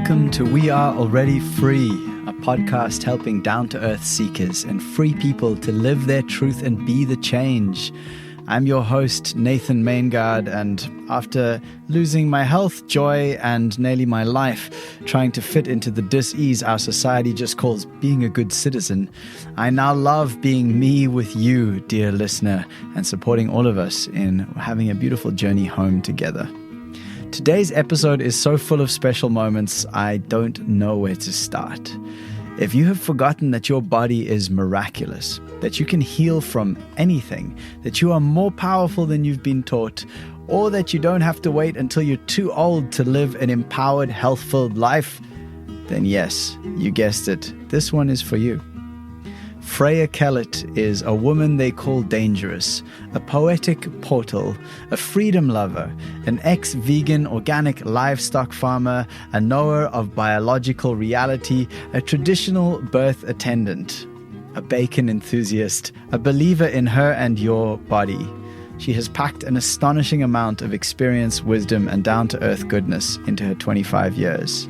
Welcome to We Are Already Free, a podcast helping down-to-earth seekers and free people to live their truth and be the change. I'm your host, Nathan Maingard, and after losing my health, joy, and nearly my life, trying to fit into the dis-ease our society just calls being a good citizen, I now love being me with you, dear listener, and supporting all of us in having a beautiful journey home together. Today's episode is so full of special moments, I don't know where to start. If you have forgotten that your body is miraculous, that you can heal from anything, that you are more powerful than you've been taught, or that you don't have to wait until you're too old to live an empowered, health-filled life, then yes, you guessed it, this one is for you. Freya Kellet is a woman they call dangerous, a poetic portal, a freedom lover, an ex-vegan organic livestock farmer, a knower of biological reality, a traditional birth attendant, a bacon enthusiast, a believer in her and your body. She has packed an astonishing amount of experience, wisdom, and down-to-earth goodness into her 25 years.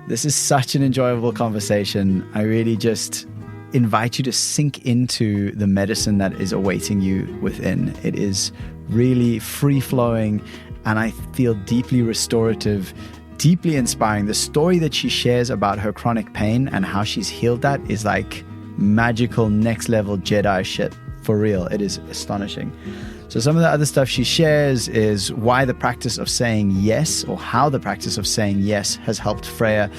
This is such an enjoyable conversation. I really just invite you to sink into the medicine that is awaiting you within. It is really free-flowing, and I feel deeply restorative, deeply inspiring. The story that she shares about her chronic pain and how she's healed that is like magical, next-level Jedi shit. For real, it is astonishing. So some of the other stuff she shares is why the practice of saying yes, or how the practice of saying yes has helped Freya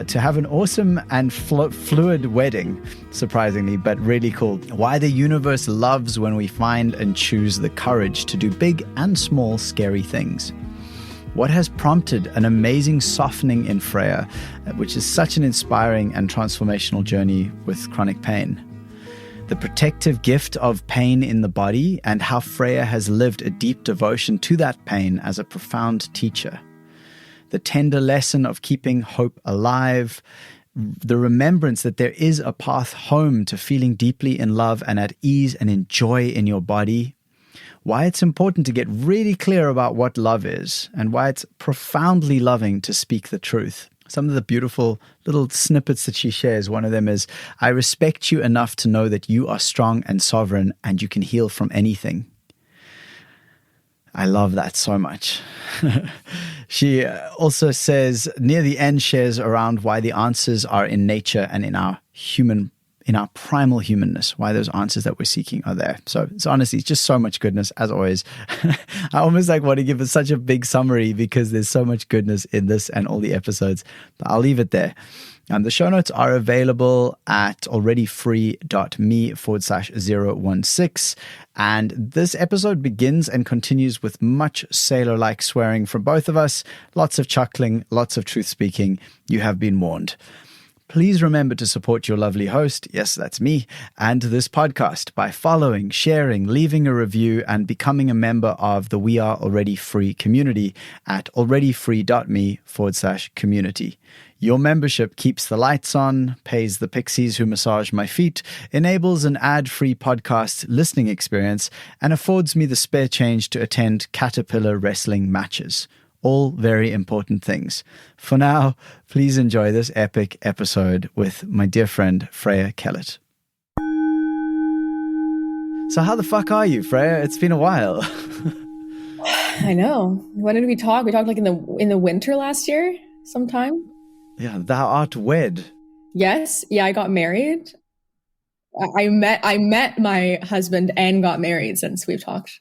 to have an awesome and fluid wedding, surprisingly, but really cool. Why the universe loves when we find and choose the courage to do big and small scary things. What has prompted an amazing softening in Freya, which is such an inspiring and transformational journey with chronic pain. The protective gift of pain in the body, and how Freya has lived a deep devotion to that pain as a profound teacher. The tender lesson of keeping hope alive, the remembrance that there is a path home to feeling deeply in love and at ease and in joy in your body. Why it's important to get really clear about what love is, and why it's profoundly loving to speak the truth. Some of the beautiful little snippets that she shares, one of them is, I respect you enough to know that you are strong and sovereign and you can heal from anything. I love that so much. She also says, near the end, shares around why the answers are in nature and in our primal humanness, why those answers that we're seeking are there. So it's honestly, it's just so much goodness, as always. I almost want to give it such a big summary because there's so much goodness in this and all the episodes, but I'll leave it there. The show notes are available at alreadyfree.me/016. And this episode begins and continues with much sailor-like swearing from both of us, lots of chuckling, lots of truth speaking. You have been warned. Please remember to support your lovely host, yes, that's me, and this podcast by following, sharing, leaving a review, and becoming a member of the We Are Already Free community at alreadyfree.me/community. Your membership keeps the lights on, pays the pixies who massage my feet, enables an ad-free podcast listening experience, and affords me the spare change to attend Caterpillar wrestling matches. All very important things. For now, please enjoy this epic episode with my dear friend, Freya Kellet. So how the fuck are you, Freya? It's been a while. I know. When did we talk? We talked like in the winter last year sometime. Yeah, thou art wed. Yes. Yeah, I got married. I met my husband and got married since we've talked.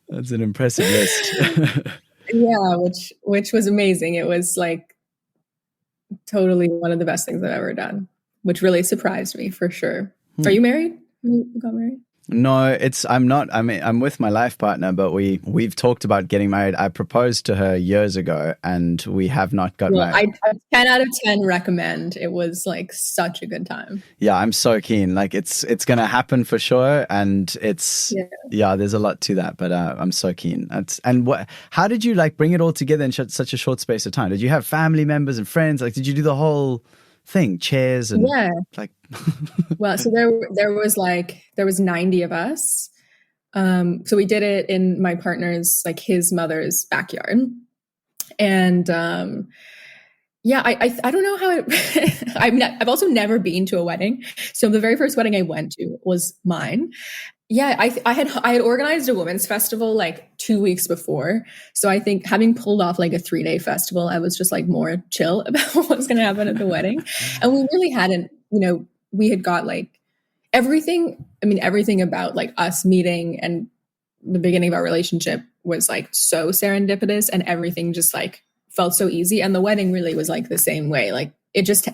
That's an impressive list. Yeah, which was amazing. It was like totally one of the best things I've ever done, which really surprised me for sure. Are you married? You got married? No, I'm not. I mean, I'm with my life partner, but we've talked about getting married. I proposed to her years ago, and we have not got married. I 10 out of 10 recommend. It was like such a good time. Yeah, I'm so keen. Like it's going to happen for sure, and there's a lot to that, but I'm so keen. How did you like bring it all together in such a short space of time? Did you have family members and friends? Like, did you do the whole thing, chairs and like? Well, so there was 90 of us. So we did it in my partner's, like his mother's backyard. And yeah, I don't know how it, I've also never been to a wedding. So the very first wedding I went to was mine. Yeah, I had organized a women's festival like 2 weeks before. So I think having pulled off like a 3-day festival, I was just like more chill about what was going to happen at the wedding. And we really hadn't, we had got like everything. I mean, everything about like us meeting and the beginning of our relationship was like so serendipitous, and everything just like felt so easy. And the wedding really was like the same way. Like it just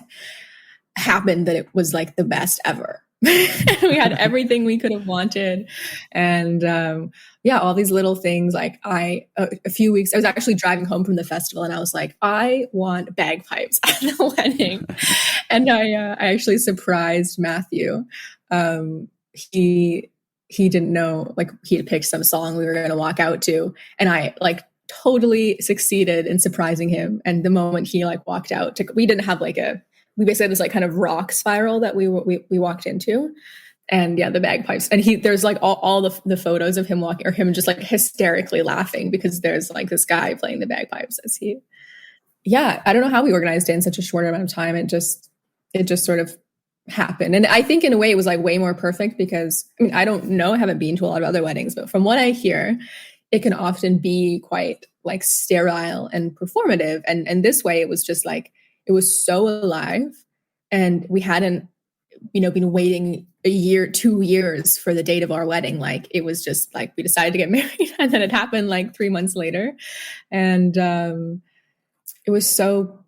happened that it was like the best ever. We had everything we could have wanted. And yeah, all these little things. Like a few weeks, I was actually driving home from the festival and I was like, I want bagpipes at the wedding. And I actually surprised Matthew. He didn't know, like he had picked some song we were going to walk out to. And I like totally succeeded in surprising him. And the moment he like walked out, we didn't have like we basically had this like kind of rock spiral that we walked into. And yeah, the bagpipes. And there's like all the photos of him walking, or him just like hysterically laughing because there's like this guy playing the bagpipes as yeah, I don't know how we organized it in such a short amount of time. It just sort of happened. And I think in a way it was like way more perfect because, I mean, I don't know, I haven't been to a lot of other weddings, but from what I hear, it can often be quite like sterile and performative. And this way it was just like, it was so alive, and we hadn't, been waiting a year, 2 years for the date of our wedding. Like it was just like, we decided to get married and then it happened like 3 months later. And it was so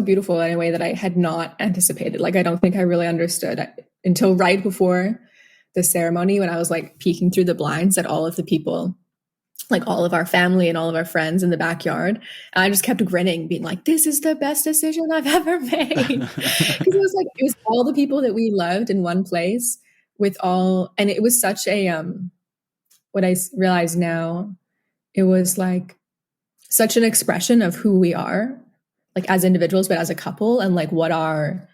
beautiful in a way that I had not anticipated. Like, I don't think I really understood until right before the ceremony, when I was like peeking through the blinds at all of the people, like all of our family and all of our friends in the backyard. And I just kept grinning, being like, this is the best decision I've ever made. Because it was all the people that we loved in one place and it was such a, what I realize now, it was like such an expression of who we are, like as individuals, but as a couple, and like what our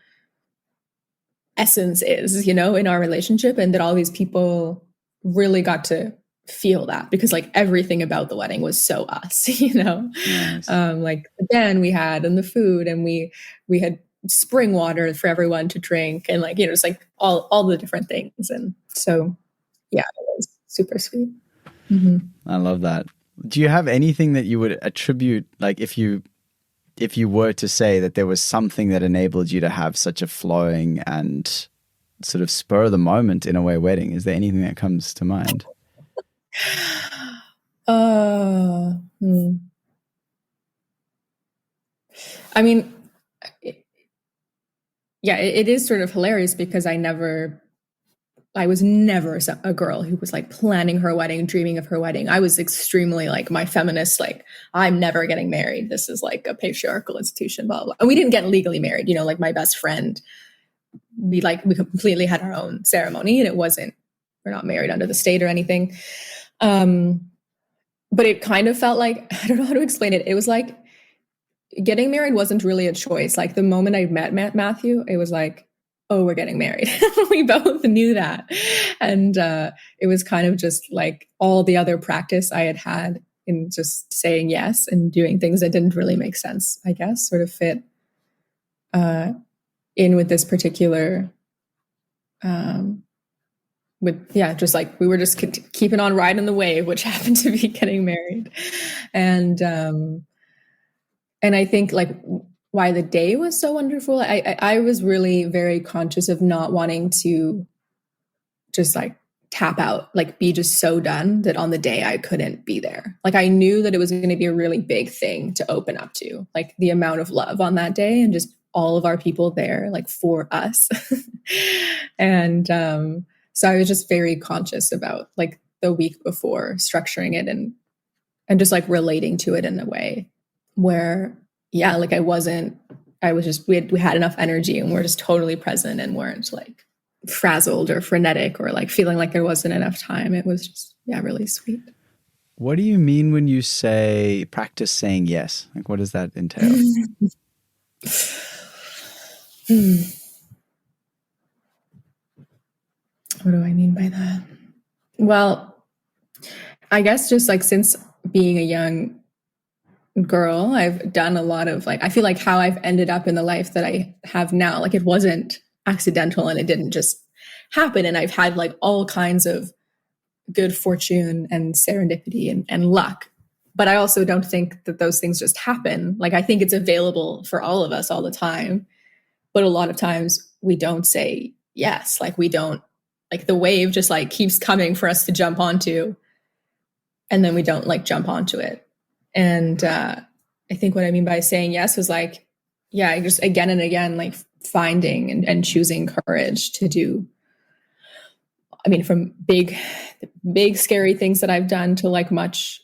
essence is, in our relationship. And that all these people really got to feel that, because like everything about the wedding was so us, Nice. Like the band we had and the food, and we had spring water for everyone to drink, and like, just like all the different things. And so, yeah, it was super sweet. Mm-hmm. I love that. Do you have anything that you would attribute, like if you were to say that there was something that enabled you to have such a flowing and sort of spur of the moment in a way wedding? Is there anything that comes to mind? I mean, it is sort of hilarious because I was never a girl who was like planning her wedding, dreaming of her wedding. I was extremely like my feminist, like, I'm never getting married. This is like a patriarchal institution, blah, blah. And we didn't get legally married, like my best friend, we completely had our own ceremony, and we're not married under the state or anything. But it kind of felt like, I don't know how to explain it. It was like getting married wasn't really a choice. Like the moment I met Matthew, it was like, oh, we're getting married. We both knew that. And it was kind of just like all the other practice I had in just saying yes and doing things that didn't really make sense, I guess, sort of fit in with this particular, just like we were just keeping on riding the wave, which happened to be getting married. And I think like why the day was so wonderful, I was really very conscious of not wanting to just like tap out, like be just so done that on the day I couldn't be there. Like I knew that it was going to be a really big thing to open up to, like the amount of love on that day and just all of our people there, like for us. And so I was just very conscious about like the week before structuring it and just like relating to it in a way where, yeah, like we had enough energy and we're just totally present and weren't like frazzled or frenetic or like feeling like there wasn't enough time. It was just, really sweet. What do you mean when you say practice saying yes? Like, what does that entail? What do I mean by that? Well, I guess just like since being a young girl. I've done a lot of like, I feel like how I've ended up in the life that I have now, like it wasn't accidental and it didn't just happen. And I've had like all kinds of good fortune and serendipity and luck. But I also don't think that those things just happen. Like I think it's available for all of us all the time. But a lot of times we don't say yes. Like we don't, like the wave just like keeps coming for us to jump onto. And then we don't like jump onto it. And I think what I mean by saying yes was like, yeah, just again and again, like finding and choosing courage to do. I mean, from big, scary things that I've done to like much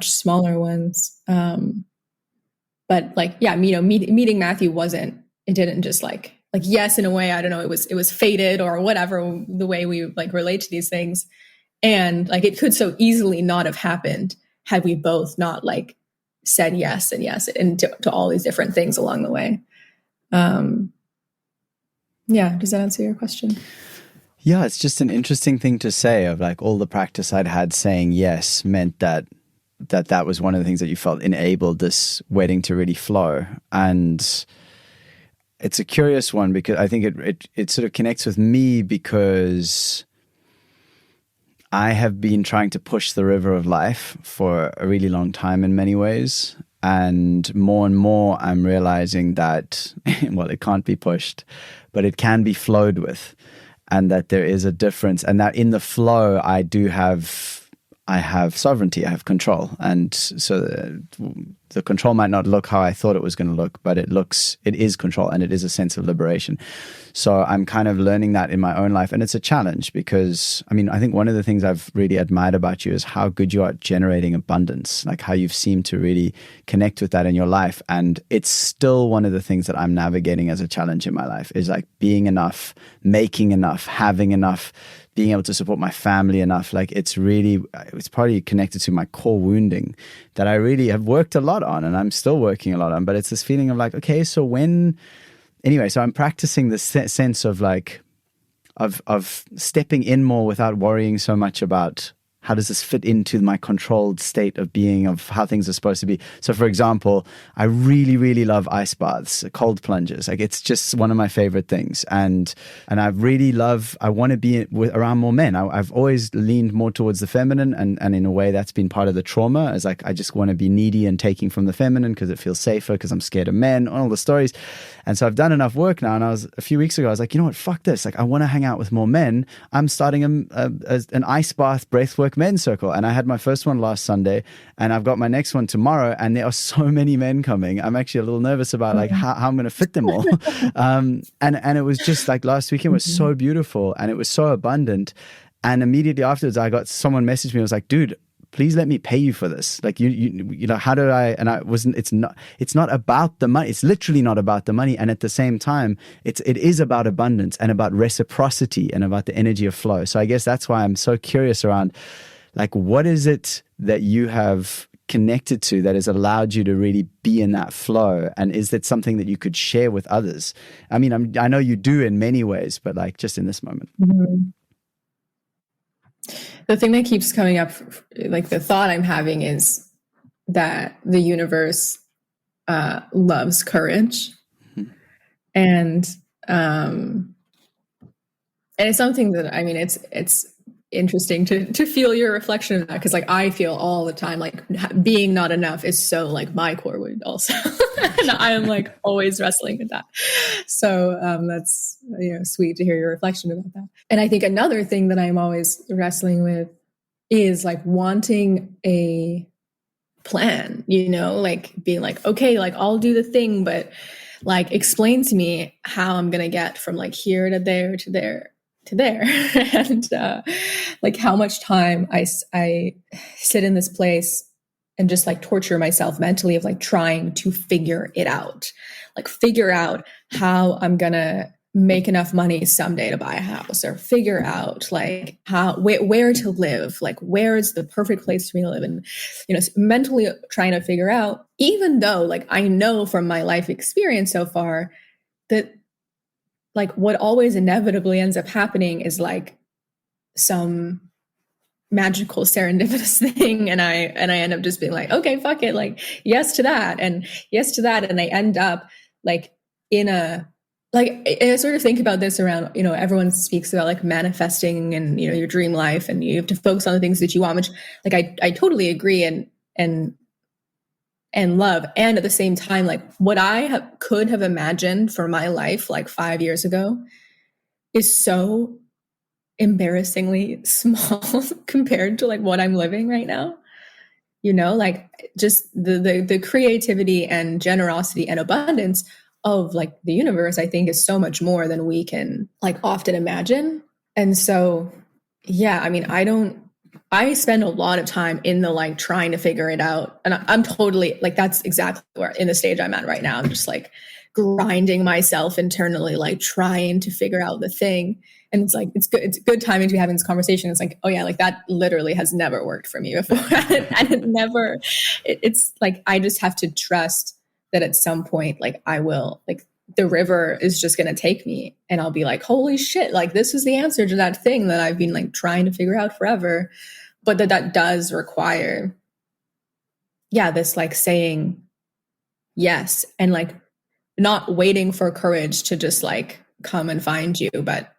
smaller ones. But like, yeah, meeting Matthew it didn't just like, yes, in a way, I don't know, it was fated or whatever, the way we like relate to these things. And like, it could so easily not have happened had we both not like said yes and to all these different things along the way. Yeah. Does that answer your question? Yeah, it's just an interesting thing to say of like all the practice I'd had saying yes meant that was one of the things that you felt enabled this wedding to really flow. And it's a curious one because I think it sort of connects with me because I have been trying to push the river of life for a really long time in many ways. And more I'm realizing that, well, it can't be pushed, but it can be flowed with. And that there is a difference, and that in the flow, I have sovereignty, I have control. And so the control might not look how I thought it was going to look, but it is control, and it is a sense of liberation. So I'm kind of learning that in my own life. And it's a challenge because, I mean, I think one of the things I've really admired about you is how good you are at generating abundance, like how you've seemed to really connect with that in your life. And it's still one of the things that I'm navigating as a challenge in my life is like being enough, making enough, having enough, being able to support my family enough. Like it's probably connected to my core wounding that I really have worked a lot on, and I'm still working a lot on. But it's this feeling of like, okay, so so I'm practicing this sense of like, of stepping in more without worrying so much about how does this fit into my controlled state of being, of how things are supposed to be. So for example, I really, really love ice baths, cold plunges. Like it's just one of my favorite things. And I want to be around more men. I've always leaned more towards the feminine. And in a way that's been part of the trauma, is like, I just want to be needy and taking from the feminine because it feels safer, because I'm scared of men, all the stories. And so I've done enough work now. And a few weeks ago, I was like, you know what, fuck this. Like I want to hang out with more men. I'm starting an ice bath breathwork men's circle, and I had my first one last Sunday, and I've got my next one tomorrow, and there are so many men coming. I'm actually a little nervous about like how I'm going to fit them all. And it was just like last weekend was so beautiful, and it was so abundant. And immediately afterwards, I got someone messaged me. I was like, dude, please let me pay you for this. Like you know, how do I? And I wasn't. It's not about the money. It's literally not about the money. And at the same time, it is about abundance and about reciprocity and about the energy of flow. So I guess that's why I'm so curious around, like, what is it that you have connected to that has allowed you to really be in that flow? And is that something that you could share with others? I mean, I know you do in many ways, but like just in this moment. Mm-hmm. The thing that keeps coming up, like the thought I'm having, is that the universe loves courage. Mm-hmm. And it's something that, I mean, it's interesting to feel your reflection of that, because like I feel all the time like being not enough is so like my core wound also. And I am like always wrestling with that. So that's, sweet to hear your reflection about that. And I think another thing that I'm always wrestling with is like wanting a plan, like being like, okay, like I'll do the thing, but like explain to me how I'm gonna get from like here to there to there to there. And like how much time I sit in this place and just like torture myself mentally of like trying to figure it out, like figure out how I'm gonna make enough money someday to buy a house, or figure out like where to live, like where is the perfect place for me to live, and mentally trying to figure out, even though like I know from my life experience so far that like what always inevitably ends up happening is like some magical serendipitous thing, and I end up just being like, okay, fuck it, like yes to that and yes to that, and I end up like in a like I sort of think about this around, you know, everyone speaks about like manifesting and, you know, your dream life and you have to focus on the things that you want, which like I totally agree and love. And at the same time, like what could have imagined for my life like 5 years ago is so embarrassingly small compared to like what I'm living right now. You know, like just the creativity and generosity and abundance of like the universe, I think is so much more than we can like often imagine. And so, yeah, I mean, I spend a lot of time in the like trying to figure it out. And I'm totally like, that's exactly where in the stage I'm at right now. I'm just like grinding myself internally, like trying to figure out the thing. And it's like, it's good timing to be having this conversation. It's like, oh yeah, like that literally has never worked for me before. And it never, it's like, I just have to trust that at some point, like I will, like the river is just going to take me and I'll be like, holy shit, like this is the answer to that thing that I've been like trying to figure out forever. But that does require, yeah, this like saying yes and like not waiting for courage to just like come and find you. But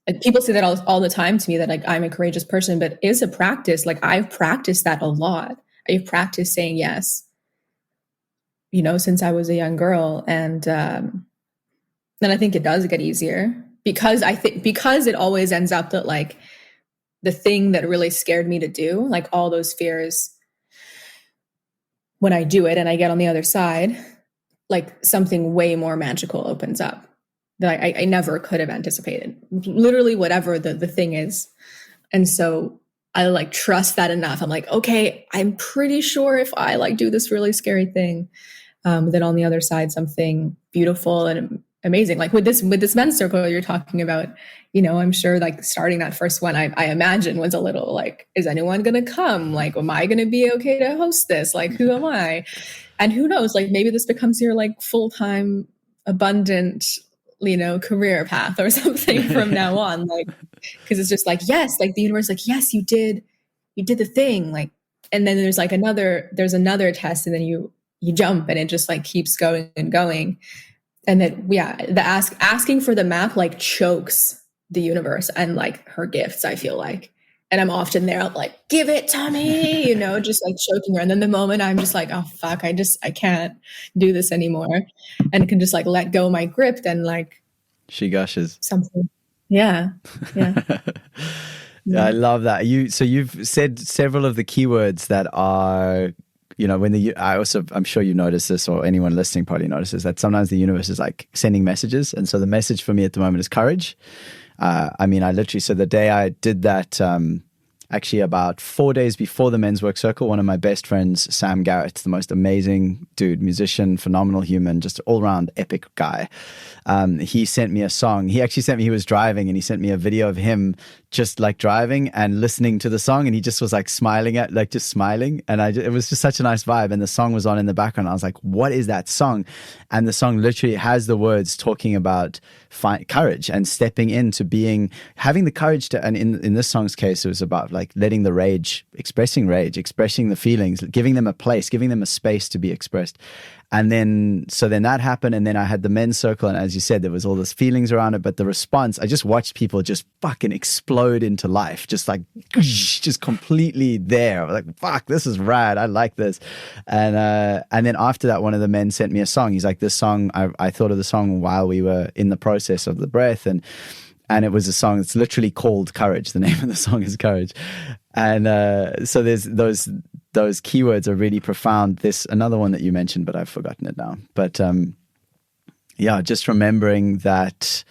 like, people say that all the time to me that like I'm a courageous person, but it's a practice. Like I've practiced that a lot. I've practiced saying yes, you know, since I was a young girl. And then I think it does get easier because because it always ends up that like the thing that really scared me to do, like all those fears, when I do it and I get on the other side, like something way more magical opens up that I never could have anticipated, literally whatever the thing is. And so I like trust that enough. I'm like, okay, I'm pretty sure if I like do this really scary thing, then on the other side, something beautiful and amazing, like with this men's circle you're talking about, you know, I'm sure like starting that first one, I imagine was a little like, is anyone going to come? Like, am I going to be okay to host this? Like, who am I? And who knows, like maybe this becomes your like full-time abundant, you know, career path or something from now on. Like, cause it's just like, yes, like the universe, like, yes, you did the thing. Like, and then there's another test and then you jump and it just like keeps going and going. And that, yeah, the asking for the map like chokes the universe and like her gifts, I feel like. And I'm often there, I'm like, give it to me, you know, just like choking her. And then the moment I'm just like, oh fuck, I can't do this anymore. And can just like let go my grip, then like she gushes. Something. Yeah. Yeah. Yeah. I love that. You've said several of the keywords that are, you know, I'm sure you notice this, or anyone listening probably notices that sometimes the universe is like sending messages. And so the message for me at the moment is courage. I mean, so the day I did that, actually about 4 days before the men's work circle, one of my best friends, Sam Garrett, the most amazing dude, musician, phenomenal human, just all around epic guy. He sent me a song. He was driving and he sent me a video of him just like driving and listening to the song. And he just was like smiling. And it was just such a nice vibe. And the song was on in the background. I was like, what is that song? And the song literally has the words talking about courage and stepping into having the courage to, and in this song's case, it was about like letting the expressing the feelings, giving them a place, giving them a space to be expressed. And then that happened. And then I had the men's circle. And as you said, there was all those feelings around it. But the response, I just watched people just fucking explode into life. Just like, just completely there. Like, fuck, this is rad. I like this. And then after that, one of the men sent me a song. He's like, this song, I thought of the song while we were in the process of the breath. And it was a song that's literally called Courage. The name of the song is Courage. And so there's those keywords are really profound. There's another one that you mentioned, but I've forgotten it now. But yeah, just remembering that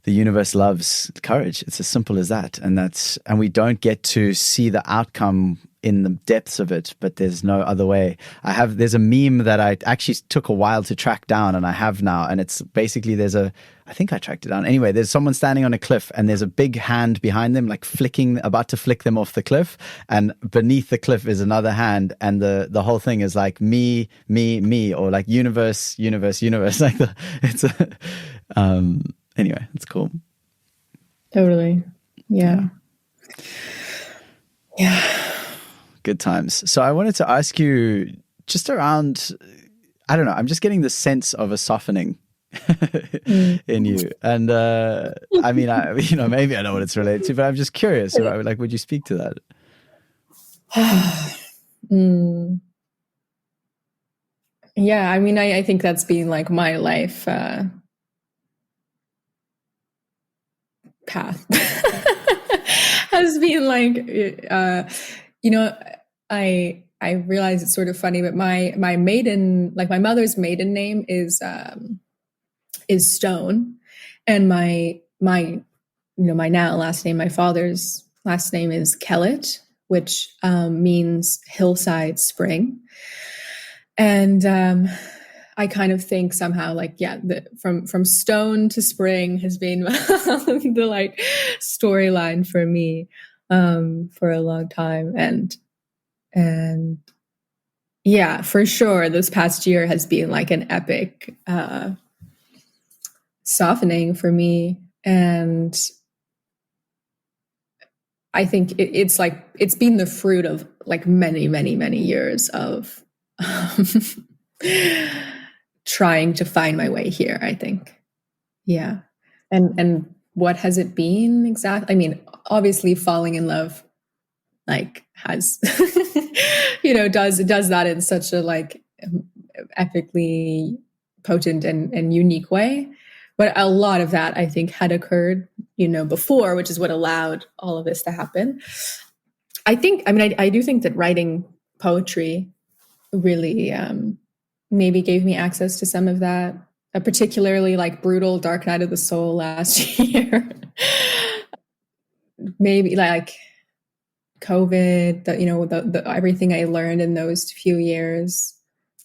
the universe loves courage. It's as simple as that. And we don't get to see the outcome in the depths of it, but there's no other way. There's a meme that I actually took a while to track down, and I have now, and it's basically I think I tracked it down. Anyway, there's someone standing on a cliff and there's a big hand behind them, like about to flick them off the cliff. And beneath the cliff is another hand. And the whole thing is like me, or like universe. Like anyway, it's cool. Totally. Yeah. Yeah. Good times. So I wanted to ask you just around, I don't know, I'm just getting the sense of a softening Mm. in you. And I mean, maybe I know what it's related to, but I'm just curious. Like, would you speak to that? Mm. Yeah, I mean, I think that's been like my life path has been like, you know, I realize it's sort of funny, but my maiden, like my mother's maiden name is Stone, and my now last name, my father's last name is Kellet, which means hillside spring. And I kind of think somehow like, yeah, from stone to spring has been the like storyline for me for a long time. And yeah, for sure, this past year has been like an epic softening for me. And I think it's like, it's been the fruit of like many, many, many years of trying to find my way here, I think. Yeah. And what has it been exactly? I mean, obviously falling in love like has does that in such a like epically potent and unique way. But a lot of that I think had occurred, before, which is what allowed all of this to happen. I do think that writing poetry really maybe gave me access to some of that, a particularly like brutal dark night of the soul last year. Maybe like COVID, the everything I learned in those few years,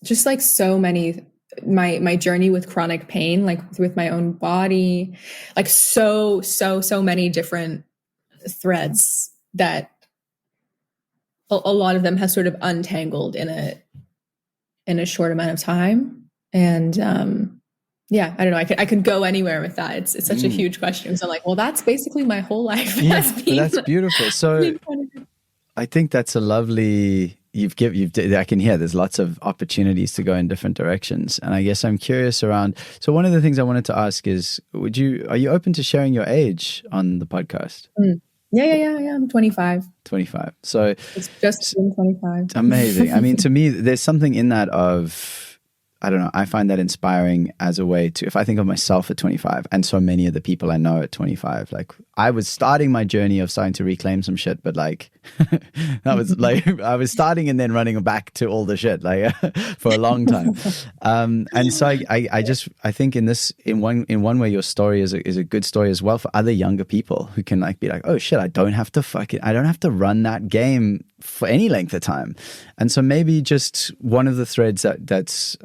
just like so many, my journey with chronic pain, like with my own body, like so many different threads that a lot of them have sort of untangled in a short amount of time. And yeah, I don't know. I could go anywhere with that. It's such a huge question. So I'm like, well, that's basically my whole life. Yeah, that's beautiful. So I think that's a lovely, I can hear there's lots of opportunities to go in different directions. And I guess I'm curious around, so one of the things I wanted to ask is, are you open to sharing your age on the podcast? Yeah. I'm 25. 25. So it's just been 25. Amazing. I mean, to me, there's something in that of, I don't know, I find that inspiring as a way to, if I think of myself at 25 and so many of the people I know at 25, like I was starting my journey of starting to reclaim some shit, but like that was like, I was starting and then running back to all the shit like for a long time. And so I think in one way, your story is a good story as well for other younger people who can like be like, oh shit, I don't have to run that game for any length of time. And so maybe just one of the threads that's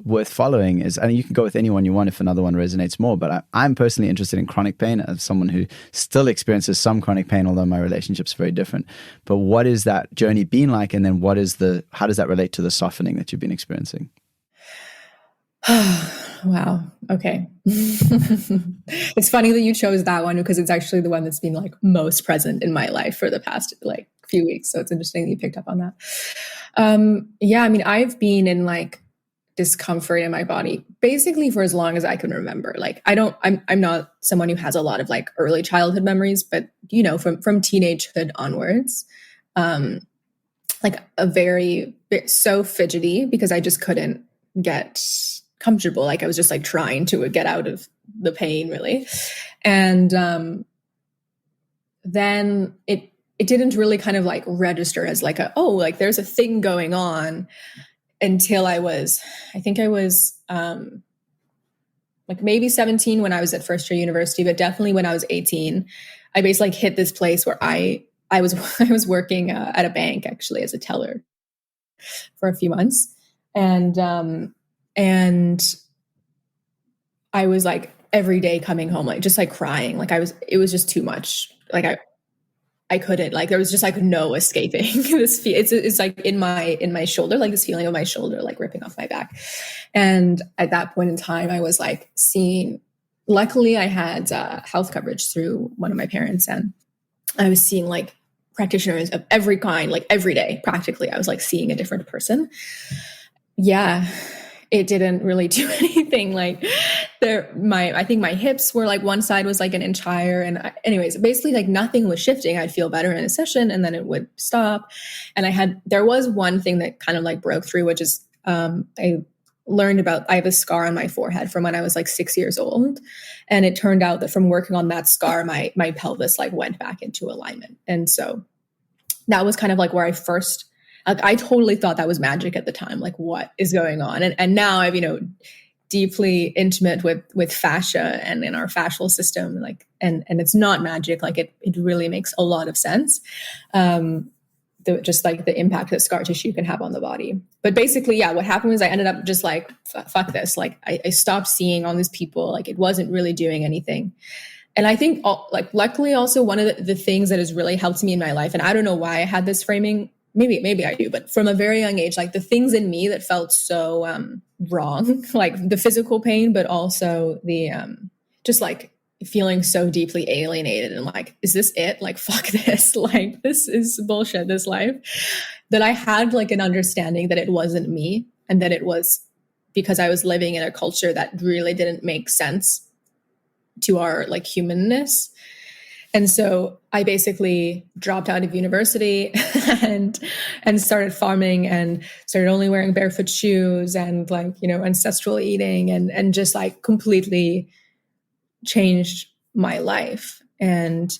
worth following is, and you can go with anyone you want if another one resonates more, but I'm personally interested in chronic pain as someone who still experiences some chronic pain, although my relationship's very different. But what is that journey been like? And then how does that relate to the softening that you've been experiencing? Wow. Okay. It's funny that you chose that one because it's actually the one that's been like most present in my life for the past like few weeks. So it's interesting that you picked up on that. Yeah, I mean, I've been in like discomfort in my body basically for as long as I can remember. Like I'm not someone who has a lot of like early childhood memories, but from teenagehood onwards, like so fidgety because I just couldn't get comfortable. Like I was just like trying to get out of the pain really. And then it didn't really kind of like register as like like there's a thing going on until I think I was like maybe 17 when I was at first year university, but definitely when I was 18, I basically like hit this place where I was working at a bank actually as a teller for a few months. And I was like every day coming home, like just like crying. Like it was just too much. Like I couldn't, like, there was just like no escaping this. It's like in my shoulder, like this feeling of my shoulder, like ripping off my back. And at that point in time, I was like luckily I had health coverage through one of my parents, and I was seeing like practitioners of every kind, like every day, practically. I was like seeing a different person. Yeah, it didn't really do anything. Like I think my hips were like, one side was like an inch higher. And anyways, basically like nothing was shifting. I'd feel better in a session and then it would stop. And there was one thing that kind of like broke through, which is, I learned about, I have a scar on my forehead from when I was like 6 years old. And it turned out that from working on that scar, my pelvis like went back into alignment. And so that was kind of like where I first, like, I totally thought that was magic at the time. Like, what is going on? And now I'm, deeply intimate with fascia and in our fascial system, like, and it's not magic. Like it really makes a lot of sense. Just like the impact that scar tissue can have on the body. But basically, yeah, what happened was I ended up just like, fuck this. Like I stopped seeing all these people. Like it wasn't really doing anything. And I think luckily also one of the things that has really helped me in my life, and I don't know why I had this framing, maybe I do, but from a very young age, like the things in me that felt so wrong, like the physical pain, but also the just like feeling so deeply alienated and like, is this it? Like, fuck this. Like, this is bullshit, this life. That I had like an understanding that it wasn't me and that it was because I was living in a culture that really didn't make sense to our like humanness. And so I basically dropped out of university and started farming and started only wearing barefoot shoes and like, ancestral eating and just like completely changed my life. And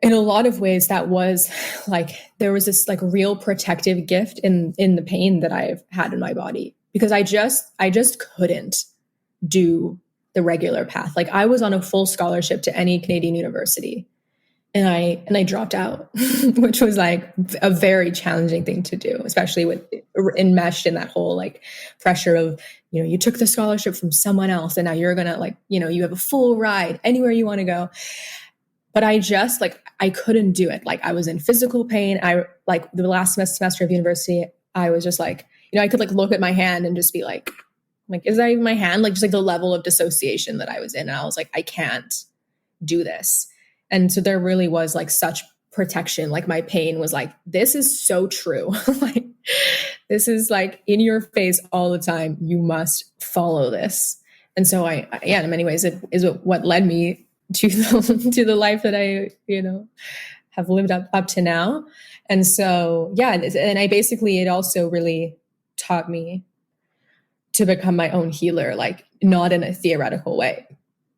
in a lot of ways that was like, there was this like real protective gift in the pain that I've had in my body, because I just couldn't do the regular path. Like I was on a full scholarship to any Canadian university and I dropped out, which was like a very challenging thing to do, especially with enmeshed in that whole like pressure of, you took the scholarship from someone else and now you're going to like, you have a full ride anywhere you want to go. But I just like, I couldn't do it. Like I was in physical pain. I like the last semester of university, I was just like, I could like look at my hand and just be like, is that even my hand? Like just like the level of dissociation that I was in. And I was like, I can't do this. And so there really was like such protection. Like my pain was like, this is so true. Like this is like in your face all the time. You must follow this. And so I in many ways, it is what led me to the life that I, have lived up to now. And so, yeah. And I basically, it also really taught me to become my own healer, like not in a theoretical way,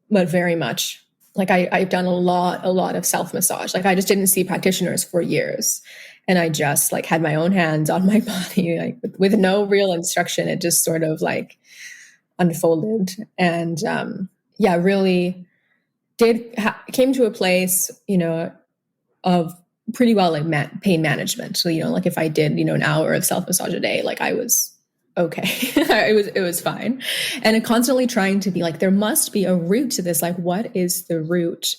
but very much like I've done a lot of self-massage. Like I just didn't see practitioners for years. And I just like had my own hands on my body, like with no real instruction. It just sort of like unfolded. And really came to a place, of pretty well like pain management. So, like if I did, an hour of self-massage a day, like I was okay. it was fine. And constantly trying to be like, there must be a root to this. Like, what is the root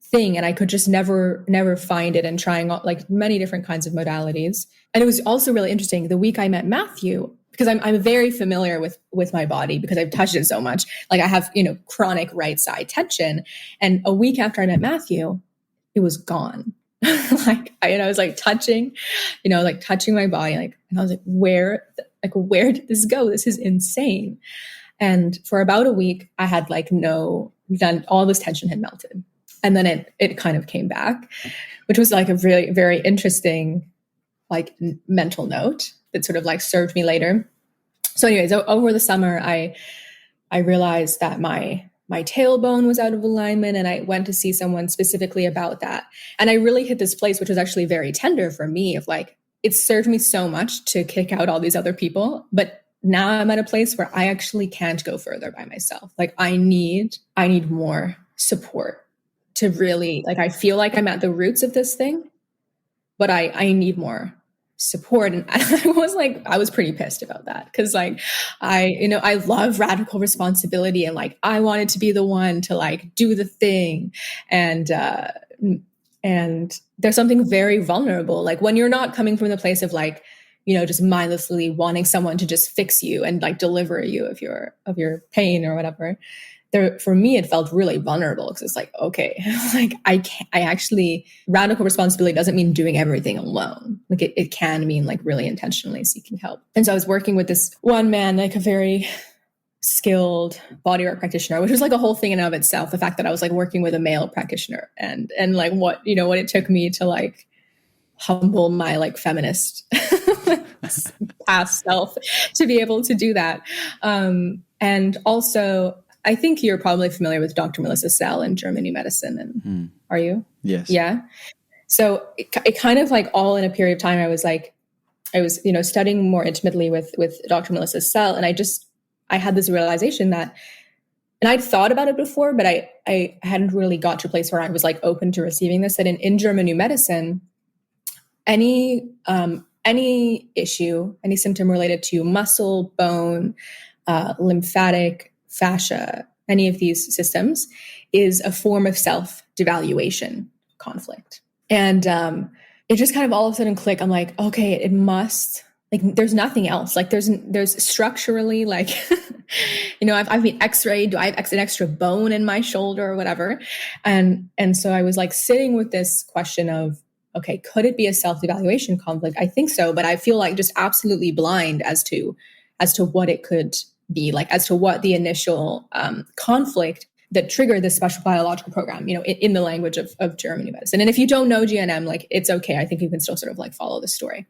thing? And I could just never find it, and trying like many different kinds of modalities. And it was also really interesting. The week I met Matthew, because I'm very familiar with my body because I've touched it so much. Like I have, chronic right side tension. And a week after I met Matthew, it was gone. Like I was like touching, touching my body. Like, and I was like, where did this go? This is insane. And for about a week, I had like then all this tension had melted. And then it kind of came back, which was like a really, very interesting, like mental note that sort of like served me later. So anyways, over the summer, I realized that my tailbone was out of alignment, and I went to see someone specifically about that. And I really hit this place, which was actually very tender for me, of like, it served me so much to kick out all these other people. But now I'm at a place where I actually can't go further by myself. Like I need more support to really, like, I feel like I'm at the roots of this thing, but I need more support. And I was pretty pissed about that. Cause like, I love radical responsibility, and like, I wanted to be the one to like do the thing. And there's something very vulnerable, like when you're not coming from the place of like, just mindlessly wanting someone to just fix you and like deliver you of your pain or whatever. for me, it felt really vulnerable because it's like, okay, like radical responsibility doesn't mean doing everything alone. Like it can mean like really intentionally seeking help. And so I was working with this one man, like a very skilled bodywork practitioner, which was like a whole thing in and of itself. The fact that I was like working with a male practitioner and like what it took me to like humble my like feminist past self to be able to do that. And also, I think you're probably familiar with Dr. Melissa Sell in German New Medicine. And are you? Yes. Yeah. So it kind of like all in a period of time, I was studying more intimately with Dr. Melissa Sell. And I had this realization that, and I'd thought about it before, but I hadn't really got to a place where I was like open to receiving this, that in German New Medicine, any issue, any symptom related to muscle, bone, lymphatic, fascia, any of these systems is a form of self-devaluation conflict. And it just kind of all of a sudden click. I'm like, okay, it must, like, there's nothing else. Like there's structurally, like, I've been x-rayed. Do I have an extra bone in my shoulder or whatever? And so I was like sitting with this question of, okay, could it be a self-devaluation conflict? I think so, but I feel like just absolutely blind as to what it could be, like as to what the initial conflict that triggered this special biological program, in the language of German New Medicine. And if you don't know GNM, like it's okay. I think you can still sort of like follow the story.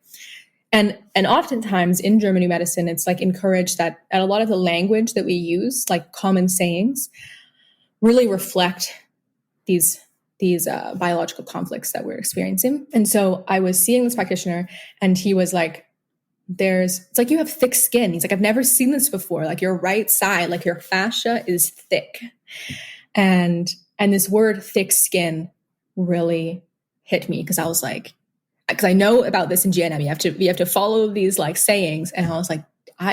And oftentimes in German New Medicine, it's like encouraged that a lot of the language that we use, like common sayings, really reflect these biological conflicts that we're experiencing. And so I was seeing this practitioner and he was like, it's like, you have thick skin. He's like, I've never seen this before. Like your right side, like your fascia is thick. And this word thick skin really hit me because I was like, because I know about this in GNM, you have to follow these like sayings. And I was like,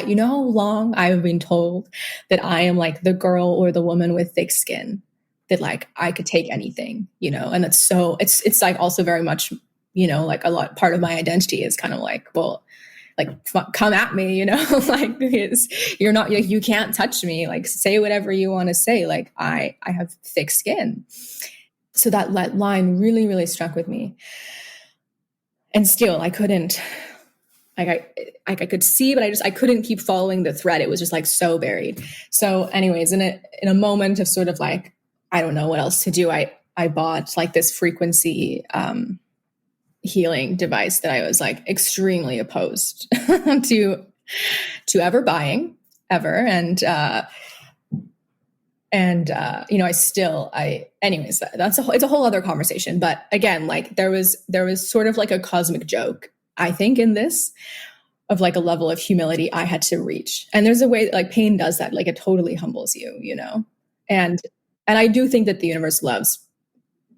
you know how long I've been told that I am like the girl or the woman with thick skin, that like I could take anything, and that's so it's like also very much, like a lot, part of my identity is kind of like, well, like come at me, like because you're not, like, you can't touch me, like say whatever you want to say. Like I have thick skin. So that line really, really struck with me. And still I couldn't, like I could see, but I couldn't keep following the thread. It was just like so buried. So anyways, in a moment of sort of like, I don't know what else to do, I bought like this frequency healing device that I was like extremely opposed to ever buying ever. And anyways, it's a whole other conversation. But again, like there was sort of like a cosmic joke, I think, in this, of like a level of humility I had to reach. And there's a way that like pain does that. Like it totally humbles you, and I do think that the universe loves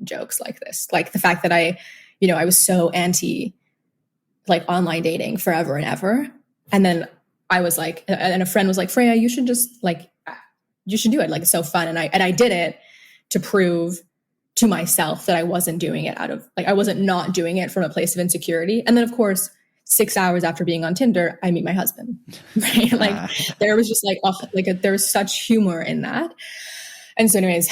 jokes like this. Like the fact that I was so anti like online dating forever and ever. And then I was like, and a friend was like, Freya, you should do it. Like, it's so fun. And I did it to prove to myself that I wasn't doing it I wasn't not doing it from a place of insecurity. And then of course, 6 hours after being on Tinder, I meet my husband, right? Like there was just there was such humor in that. And so anyways,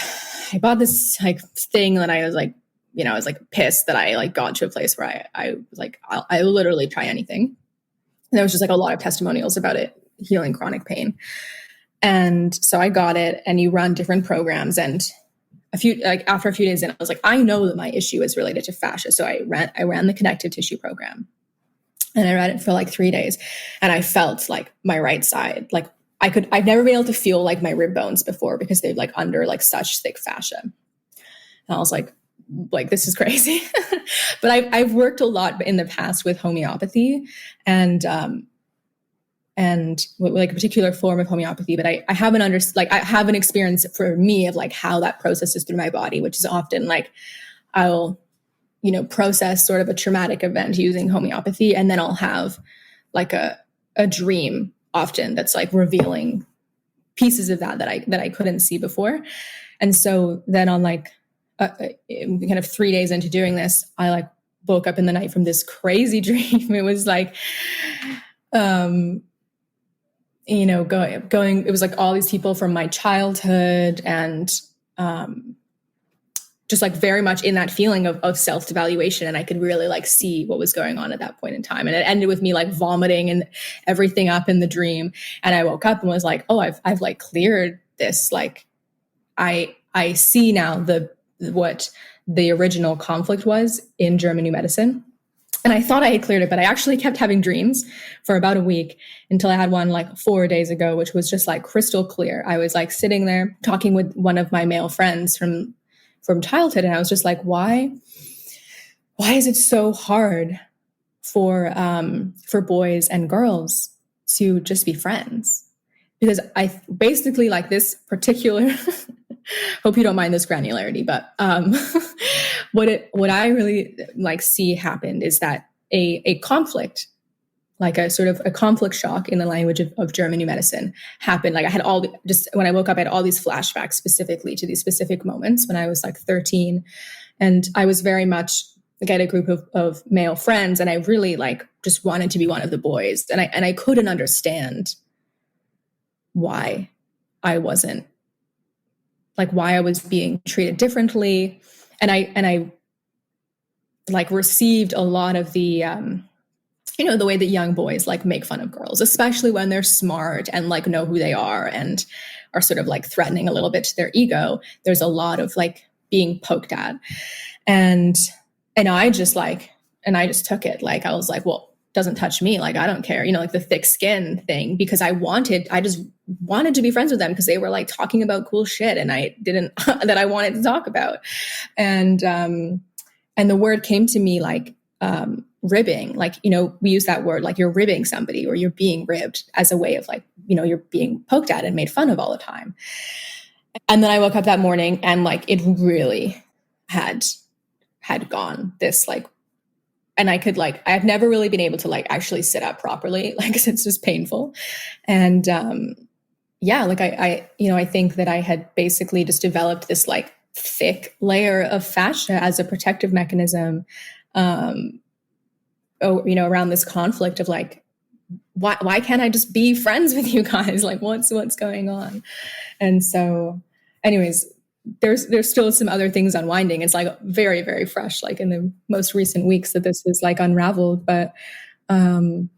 I bought this like thing that I was like, I was like pissed that I like got to a place where I was like, I'll literally try anything. And there was just like a lot of testimonials about it healing chronic pain. And so I got it, and you run different programs. And after a few days in, I was like, I know that my issue is related to fascia. So I ran the connective tissue program, and I ran it for like 3 days. And I felt like my right side, like I've never been able to feel like my rib bones before because they've like under like such thick fascia. And I was like, this is crazy. But I've worked a lot in the past with homeopathy and like a particular form of homeopathy, but I haven't I have an experience for me of like how that processes through my body, which is often like I'll, process sort of a traumatic event using homeopathy. And then I'll have like a dream often that's like revealing pieces of that I couldn't see before. And so then on like kind of 3 days into doing this, I like woke up in the night from this crazy dream. It was like, going, it was like all these people from my childhood, and just like very much in that feeling of self-devaluation. And I could really like see what was going on at that point in time. And it ended with me like vomiting and everything up in the dream. And I woke up and was like, oh, I've like cleared this. Like I see now what the original conflict was in German New Medicine. And I thought I had cleared it, but I actually kept having dreams for about a week until I had one like 4 days ago, which was just like crystal clear. I was like sitting there talking with one of my male friends from childhood. And I was just like, why is it so hard for boys and girls to just be friends? Because I basically like this particular, hope you don't mind this granularity, but what I really like see happened is that a conflict, like a sort of a conflict shock in the language of German New Medicine happened. Like I had when I woke up, I had all these flashbacks specifically to these specific moments when I was like 13. And I was very much like I had a group of male friends, and I really like just wanted to be one of the boys. And I couldn't understand why I wasn't, like why I was being treated differently. And I like received a lot of the, the way that young boys like make fun of girls, especially when they're smart and like know who they are and are sort of like threatening a little bit to their ego. There's a lot of like being poked at. And I just took it. Like, I was like, well, doesn't touch me. Like, I don't care, like the thick skin thing, because I just wanted to be friends with them because they were like talking about cool shit. And I didn't, that I wanted to talk about. And the word came to me like, ribbing, like, we use that word, like you're ribbing somebody or you're being ribbed as a way of like, you're being poked at and made fun of all the time. And then I woke up that morning and like, it really had gone this like, and I could like, I've never really been able to like actually sit up properly, like, 'cause it's just painful. And, like I think that I had basically just developed this like thick layer of fascia as a protective mechanism, around this conflict of like, why can't I just be friends with you guys? Like, what's going on? And so anyways, there's still some other things unwinding. It's like very, very fresh, like in the most recent weeks that this is like unraveled. But I'm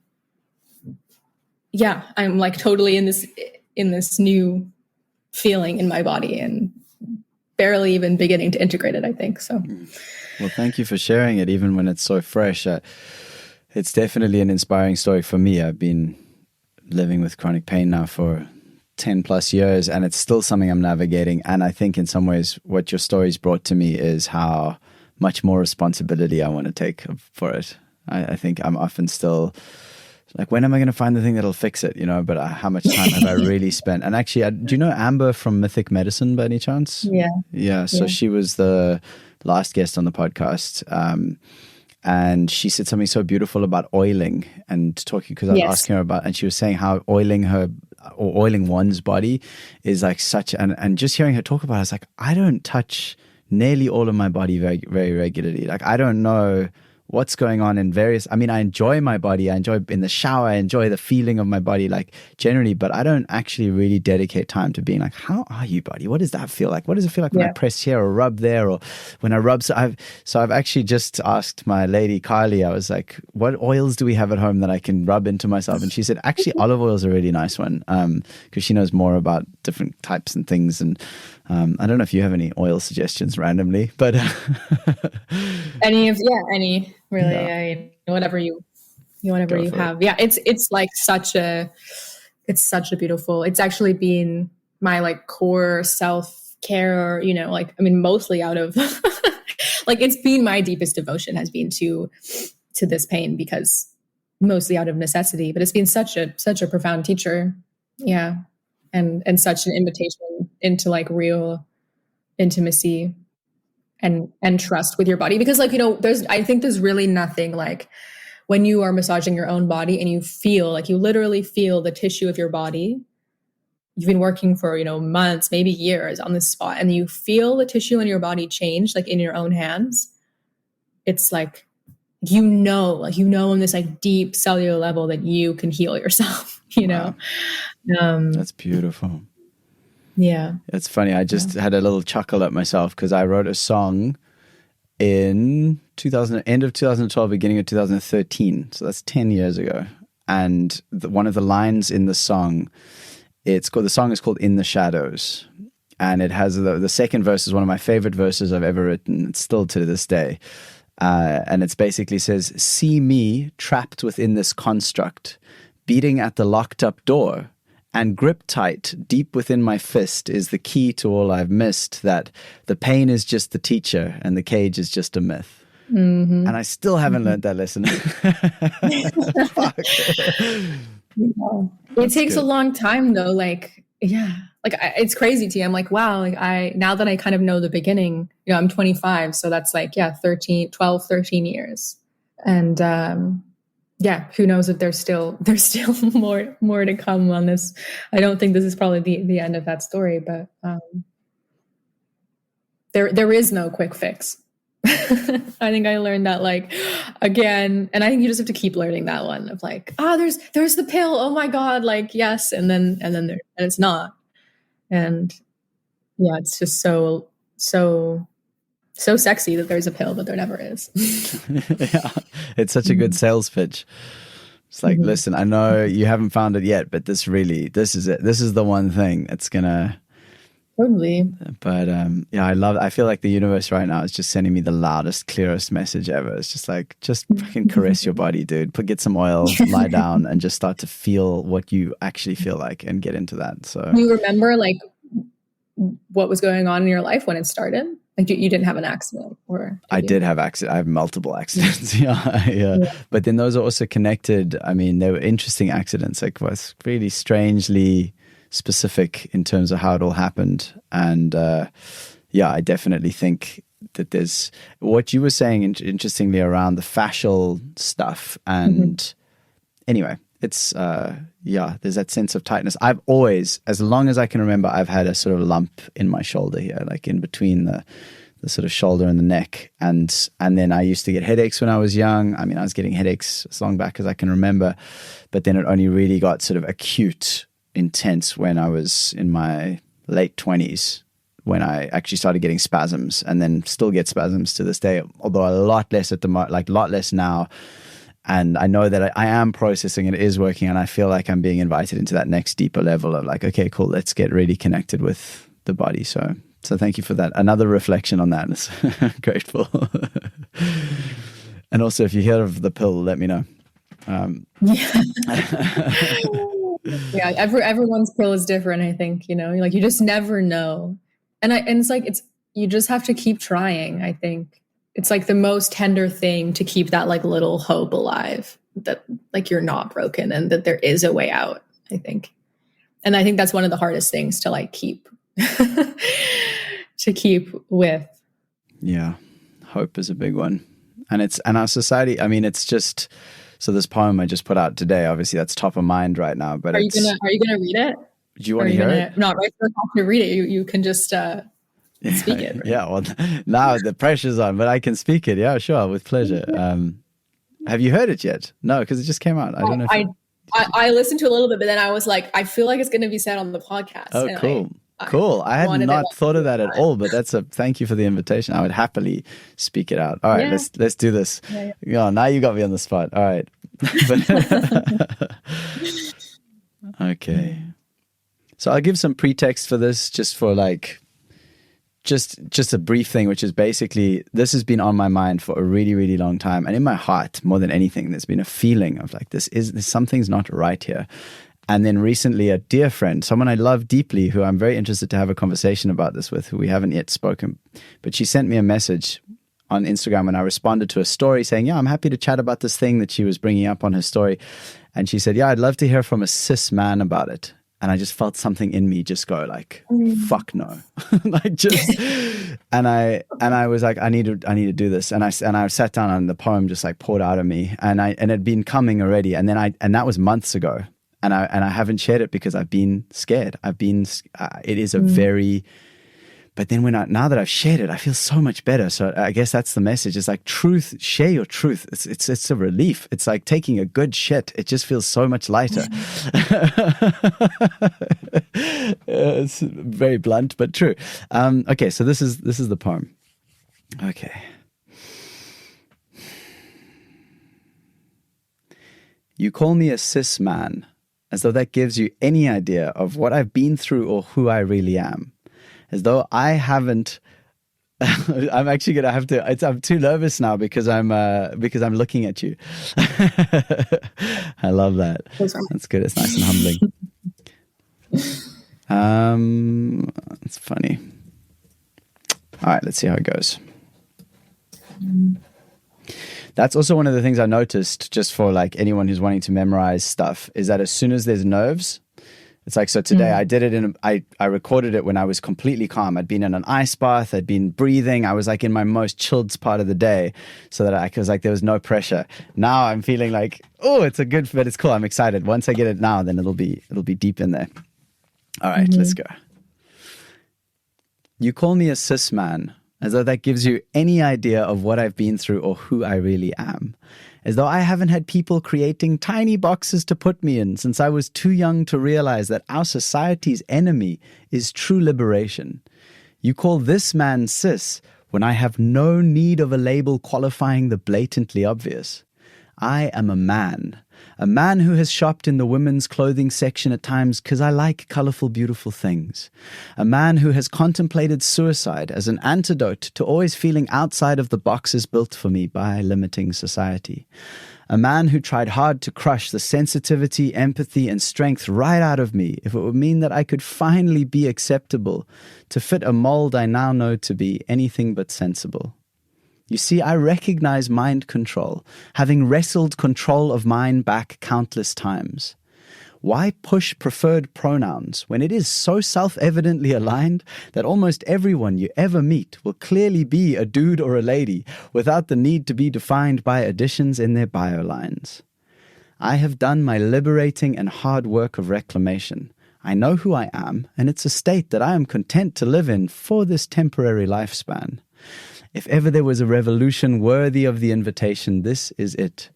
like totally in this new feeling in my body and barely even beginning to integrate it, I think. So well, thank you for sharing it, even when it's so fresh. It's definitely an inspiring story for me. I've been living with chronic pain now for 10 plus years, and it's still something I'm navigating. And I think in some ways what your stories brought to me is how much more responsibility I want to take for it. I think I'm often still like, when am I going to find the thing that'll fix it? But how much time have I really spent? And actually, do you know Amber from Mythic Medicine by any chance? Yeah. So she was the last guest on the podcast. And she said something so beautiful about oiling and talking, because I was asking her about, and she was saying how oiling one's body is like such, and just hearing her talk about it, I was like, I don't touch nearly all of my body very, very regularly. Like, I don't know what's going on in I enjoy my body. I enjoy in the shower. I enjoy the feeling of my body, like generally, but I don't actually really dedicate time to being like, how are you, buddy? What does that feel like? What does it feel like when I press here or rub there, or when I rub? So I've actually just asked my lady, Kylie, I was like, what oils do we have at home that I can rub into myself? And she said, actually, olive oil is a really nice one, because she knows more about different types and things. And I don't know if you have any oil suggestions randomly, but any really, whatever you have. Yeah, it's like such a beautiful. It's actually been my like core self-care, mostly out of like, it's been my deepest devotion has been to this pain, because mostly out of necessity, but it's been such a profound teacher. Yeah. And such an invitation into like real intimacy and trust with your body, because like, I think there's really nothing like when you are massaging your own body and you feel like, you literally feel the tissue of your body. You've been working for, months, maybe years on this spot, and you feel the tissue in your body change, like in your own hands. It's like, on this like deep cellular level that you can heal yourself. you know. That's beautiful. Yeah. It's funny. I just had a little chuckle at myself because I wrote a song in end of 2012, beginning of 2013. So that's 10 years ago. And one of the lines in the song, the song is called "In the Shadows." And it has the second verse is one of my favorite verses I've ever written. It's still to this day. And it basically says, "See me trapped within this construct, beating at the locked up door. And grip tight, deep within my fist, is the key to all I've missed, that the pain is just the teacher and the cage is just a myth." Mm-hmm. And I still haven't learned that lesson. Fuck. It takes a long time though. Like, yeah, like it's crazy to me. I'm like, wow, like now that I kind of know the beginning, you know, I'm 25. So that's like, 12, 13 years. And, who knows if there's still more to come on this. I don't think this is probably the end of that story, but there is no quick fix. I think I learned that like again, and I think you just have to keep learning that one of like, there's the pill. Oh my God, like yes, and then it's not, and yeah, it's just so sexy that there's a pill, but there never is. Yeah, it's such a good sales pitch. It's like, listen, I know you haven't found it yet, but this is it. This is the one thing that's gonna. Totally. But I feel like the universe right now is just sending me the loudest, clearest message ever. It's just like, just fucking caress your body, dude. Get some oil, lie down, and just start to feel what you actually feel like and get into that. So do you remember like what was going on in your life when it started? Like you didn't have an accident, or I did have accidents. I have multiple accidents. Yeah. But then those are also connected. I mean, they were interesting accidents. Like, was really strangely specific in terms of how it all happened. And I definitely think that there's what you were saying interestingly around the fascial stuff. And anyway, it's there's that sense of tightness. I've always, as long as I can remember, I've had a sort of lump in my shoulder here, like in between the sort of shoulder and the neck. And then I used to get headaches when I was young. I mean, I was getting headaches as long back as I can remember, but then it only really got sort of acute, intense when I was in my late 20s, when I actually started getting spasms, and then still get spasms to this day, although a lot less lot less now. And I know that I am processing, it is working, and I feel like I'm being invited into that next deeper level of like, okay, cool, let's get really connected with the body. So thank you for that. Another reflection on that. I'm grateful. And also, if you hear of the pill, let me know. Yeah, everyone's pill is different, I think, you know, like you just never know. And it's like, you just have to keep trying. I think it's like the most tender thing to keep that like little hope alive, that like you're not broken and that there is a way out, I think. And I think that's one of the hardest things to like keep with. Yeah. Hope is a big one. And our society, I mean, it's just, so this poem I just put out today, obviously that's top of mind right now, but are you gonna read it? Do you want to hear it? Not right for to read it. You can just speak it. Right? Yeah, well, now the pressure's on, but I can speak it. Yeah, sure, with pleasure. Have you heard it yet? No, because it just came out. I don't know. I listened to a little bit, but then I was like, I feel like it's going to be said on the podcast. Oh, cool. Cool. I had not thought of that at all, but thank you for the invitation. I would happily speak it out. All right, let's do this. Yeah, now you got me on the spot. All right. Okay. So I'll give some pretext for this, just for like, just a brief thing, which is basically, this has been on my mind for a really, really long time. And in my heart, more than anything, there's been a feeling of like, something's not right here. And then recently, a dear friend, someone I love deeply, who I'm very interested to have a conversation about this with, who we haven't yet spoken, but she sent me a message on Instagram, and I responded to a story saying, yeah, I'm happy to chat about this thing that she was bringing up on her story. And she said, yeah, I'd love to hear from a cis man about it. And I just felt something in me just go like, fuck no. Like just, and I was like, I need to do this. And I sat down, and the poem just like poured out of me, and it had been coming already. And that was months ago. And I haven't shared it because I've been scared. It is a very But then now that I've shared it, I feel so much better. So I guess that's the message. It's like truth, share your truth. It's a relief. It's like taking a good shit. It just feels so much lighter. It's very blunt, but true. Okay, so this is the poem. Okay. You call me a cis man, as though that gives you any idea of what I've been through or who I really am. As though I haven't. I'm actually gonna have to. I'm too nervous now because I'm looking at you. I love that. That's good. It's nice and humbling. It's funny. All right, let's see how it goes. That's also one of the things I noticed, just for like anyone who's wanting to memorize stuff, is that as soon as there's nerves, it's like, so today I did it I recorded it when I was completely calm. I'd been in an ice bath, I'd been breathing, I was like in my most chilled part of the day, so that I was like, there was no pressure. Now I'm feeling like, oh, but it's cool. I'm excited. Once I get it now, then it'll be deep in there. All right, let's go. You call me a cis man, as though that gives you any idea of what I've been through or who I really am. As though I haven't had people creating tiny boxes to put me in since I was too young to realize that our society's enemy is true liberation. You call this man cis when I have no need of a label qualifying the blatantly obvious. I am a man who has shopped in the women's clothing section at times because I like colorful, beautiful things. A man who has contemplated suicide as an antidote to always feeling outside of the boxes built for me by limiting society. A man who tried hard to crush the sensitivity, empathy, and strength right out of me if it would mean that I could finally be acceptable, to fit a mold I now know to be anything but sensible. You see, I recognize mind control, having wrestled control of mine back countless times. Why push preferred pronouns when it is so self-evidently aligned that almost everyone you ever meet will clearly be a dude or a lady without the need to be defined by additions in their bio lines? I have done my liberating and hard work of reclamation. I know who I am, and it's a state that I am content to live in for this temporary lifespan. If ever there was a revolution worthy of the invitation, this is it.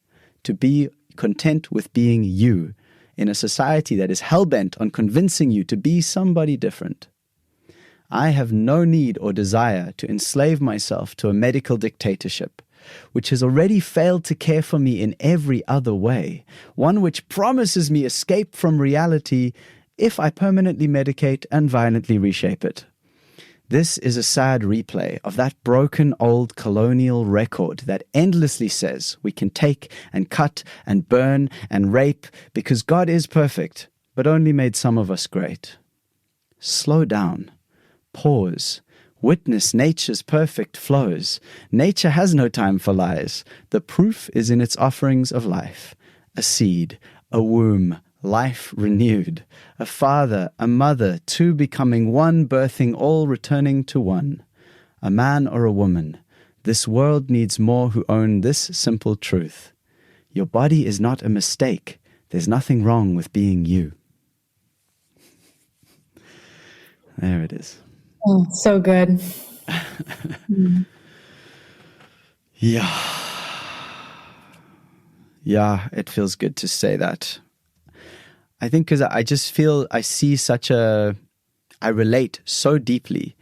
To be content with being you in a society that is hell-bent on convincing you to be somebody different. I have no need or desire to enslave myself to a medical dictatorship, which has already failed to care for me in every other way, one which promises me escape from reality if I permanently medicate and violently reshape it. This is a sad replay of that broken old colonial record that endlessly says we can take and cut and burn and rape because God is perfect, but only made some of us great. Slow down. Pause. Witness nature's perfect flows. Nature has no time for lies. The proof is in its offerings of life. A seed, a womb, life renewed, a father, a mother, two becoming one, birthing all, returning to one. A man or a woman, this world needs more who own this simple truth. Your body is not a mistake. There's nothing wrong with being you. There it is. Oh, so good. Yeah, it feels good to say that. I think because I just feel I relate so deeply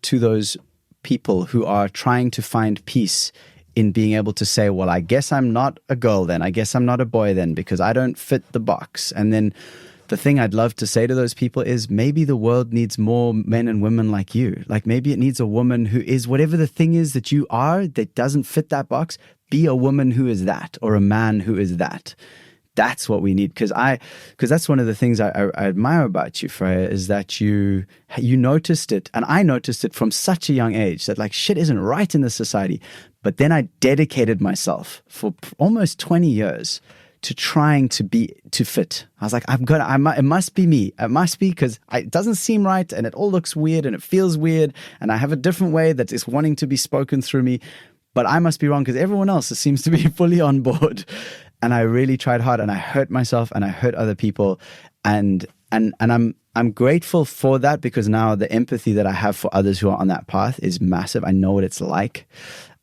to those people who are trying to find peace in being able to say, well, I guess I'm not a girl then. I guess I'm not a boy then because I don't fit the box. And then the thing I'd love to say to those people is maybe the world needs more men and women like you. Like maybe it needs a woman who is whatever the thing is that you are that doesn't fit that box. Be a woman who is that, or a man who is that. That's what we need, because that's one of the things I admire about you, Freya, is that you noticed it, and I noticed it from such a young age that like shit isn't right in this society. But then I dedicated myself for almost 20 years to trying to fit. I was like, it must be me. It must be because it doesn't seem right, and it all looks weird, and it feels weird, and I have a different way that is wanting to be spoken through me. But I must be wrong because everyone else seems to be fully on board. And I really tried hard, and I hurt myself, and I hurt other people, and and I'm grateful for that, because now the empathy that I have for others who are on that path is massive. I know what it's like.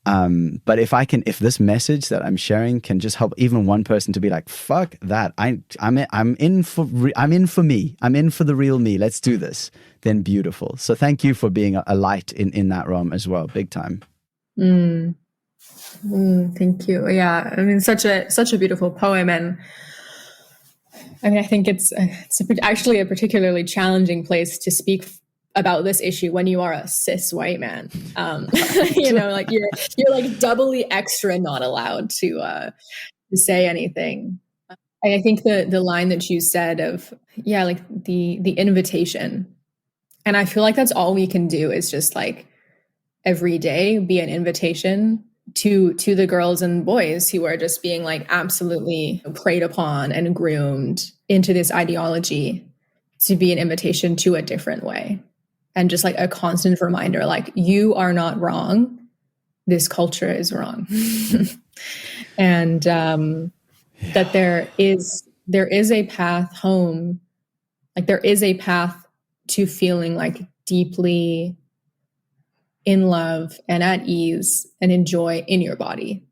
But if this message that I'm sharing can just help even one person to be like, fuck that, I'm in for me, I'm in for the real me, let's do this, then beautiful. So thank you for being a light in that realm as well, big time. Thank you. Yeah, I mean, such a beautiful poem, and I mean, I think it's actually a particularly challenging place to speak about this issue when you are a cis white man. You know, like you're like doubly extra not allowed to say anything. And I think the line that you said of, yeah, like the invitation, and I feel like that's all we can do is just like every day be an invitation to the girls and boys who are just being like absolutely preyed upon and groomed into this ideology, to be an invitation to a different way. And just like a constant reminder, like, you are not wrong. This culture is wrong. And that there is a path home. Like, there is a path to feeling like deeply in love and at ease and in joy in your body.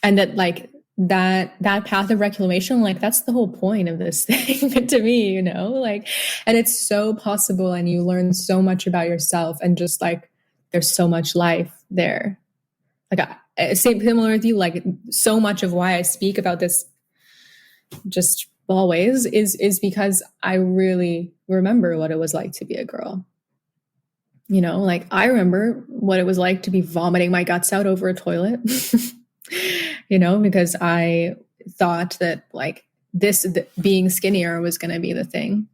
And that like that path of reclamation, like that's the whole point of this thing to me, you know, like, and it's so possible, and you learn so much about yourself, and just like there's so much life there. Like similar with you, like so much of why I speak about this just always is because I really remember what it was like to be a girl. You know, like I remember what it was like to be vomiting my guts out over a toilet, you know, because I thought that like being skinnier was going to be the thing.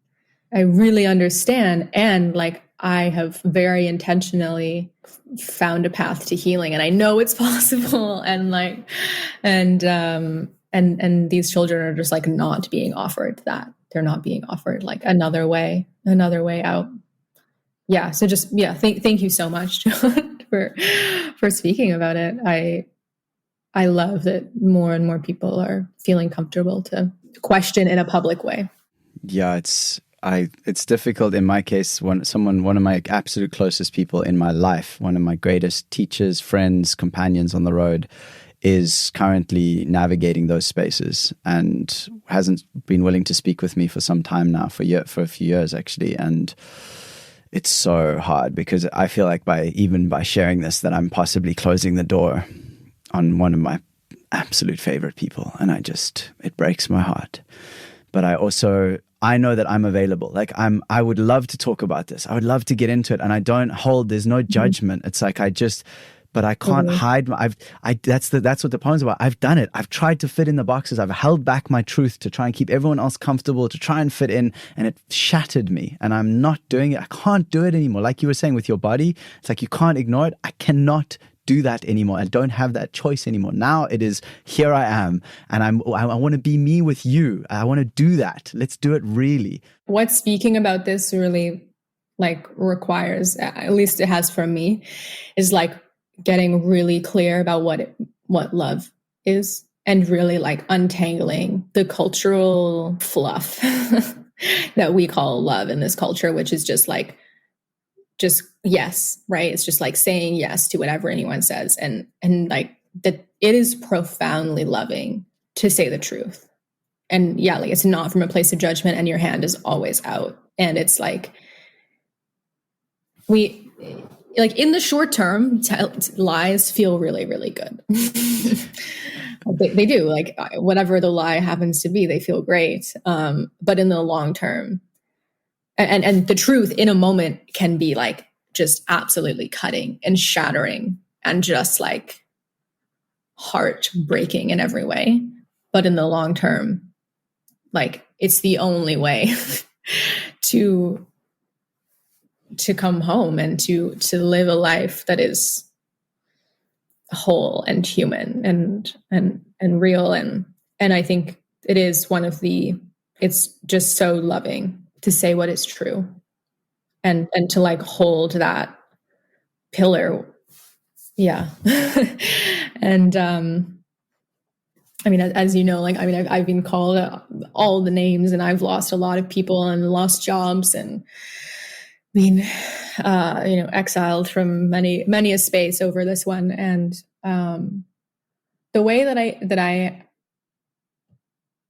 I really understand. And like, I have very intentionally found a path to healing, and I know it's possible. And like, and these children are just like not being offered that. They're not being offered like another way out. Yeah. So just, yeah, thank you so much, John, for speaking about it. I love that more and more people are feeling comfortable to question in a public way. Yeah, it's difficult in my case. One of my absolute closest people in my life, one of my greatest teachers, friends, companions on the road, is currently navigating those spaces and hasn't been willing to speak with me for some time now, for a few years actually. And it's so hard, because I feel like by sharing this, that I'm possibly closing the door on one of my absolute favorite people. And it breaks my heart. But I know that I'm available. Like I would love to talk about this. I would love to get into it. And there's no judgment. It's like, but I can't hide. That's what the poem's about. I've done it. I've tried to fit in the boxes. I've held back my truth to try and keep everyone else comfortable, to try and fit in, and it shattered me. And I'm not doing it. I can't do it anymore. Like you were saying with your body, it's like you can't ignore it. I cannot do that anymore. I don't have that choice anymore. Now it is, here I am, and I want to be me with you. I want to do that. Let's do it really. What speaking about this really like requires, at least it has from me, is like getting really clear about what love is, and really like untangling the cultural fluff that we call love in this culture, which is just yes, right? It's just like saying yes to whatever anyone says, and like that it is profoundly loving to say the truth. And yeah, like it's not from a place of judgment, and your hand is always out. And it's like like in the short term, lies feel really, really good. They do, like whatever the lie happens to be, they feel great. But in the long term, and the truth in a moment can be like just absolutely cutting and shattering and just like heartbreaking in every way. But in the long term, like it's the only way to come home and to live a life that is whole and human and real. And I think it is it's just so loving to say what is true, and to like hold that pillar. Yeah. And I mean, as you know, like, I mean, I've been called all the names, and I've lost a lot of people and lost jobs and been, exiled from many a space over this one. And the way that I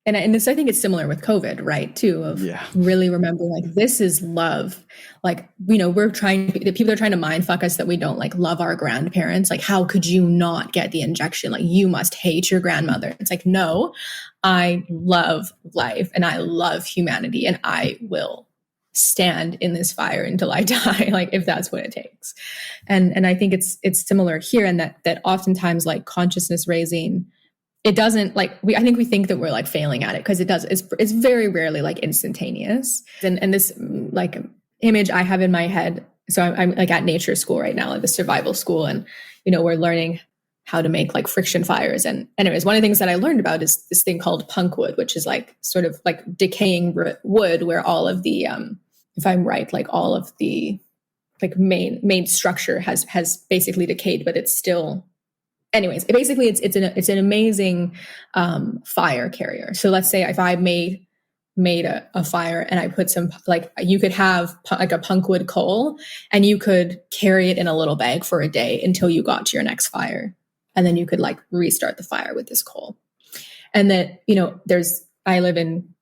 and this, I think it's similar with COVID, right? Too, of really remembering, like, this is love. Like, people are trying to mind fuck us that we don't like love our grandparents. Like, how could you not get the injection? Like, you must hate your grandmother. It's like, no, I love life and I love humanity, and I will stand in this fire until I die, like, if that's what it takes. And I think it's similar here, and that oftentimes, like, consciousness raising, it doesn't, like, I think we think that we're like failing at it, because it's very rarely like instantaneous. And this, like, image I have in my head. So I'm like at nature school right now, like the survival school. And, we're learning how to make like friction fires. And anyways, one of the things that I learned about is this thing called punk wood, which is like sort of like decaying wood, where all of the, if I'm right, like all of the like main structure has basically decayed, but it's still, anyways, it's an amazing fire carrier. So let's say if I made a fire and I put some, like, you could have like a punkwood coal, and you could carry it in a little bag for a day until you got to your next fire, and then you could like restart the fire with this coal. And then I live in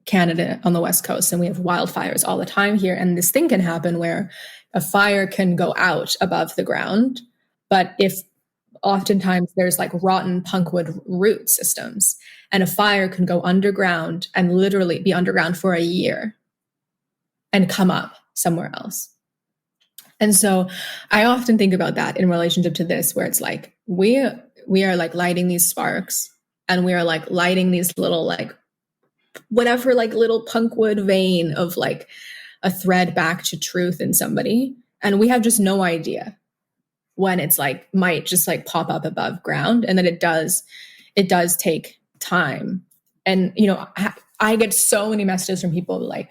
Canada on the West Coast, and we have wildfires all the time here. And this thing can happen where a fire can go out above the ground, but oftentimes there's like rotten punkwood root systems, and a fire can go underground and literally be underground for a year and come up somewhere else. And so I often think about that in relationship to this, where it's like, we are like lighting these sparks, and we are like lighting these little, like, whatever, like little punkwood vein of like a thread back to truth in somebody. And we have just no idea when it's like might just like pop up above ground, and that it does take time. And I get so many messages from people like,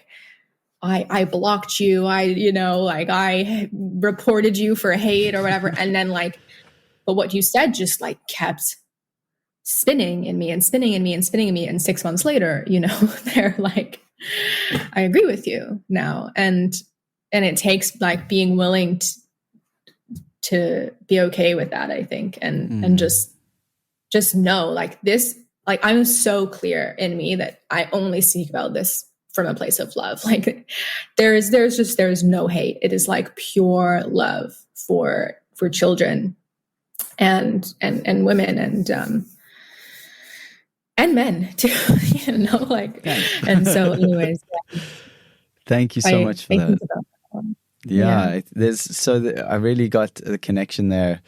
I blocked you, I reported you for hate or whatever, and then like, but what you said just like kept spinning in me and spinning in me and spinning in me, and 6 months later, they're like, I agree with you now. And it takes like being willing to be okay with that, I think. And just know, like, this, like, I'm so clear in me that I only speak about this from a place of love. Like, there's no hate. It is like pure love for children and women and men too, like, and so anyways. Yeah. Thank you so much for that. I really got the connection there.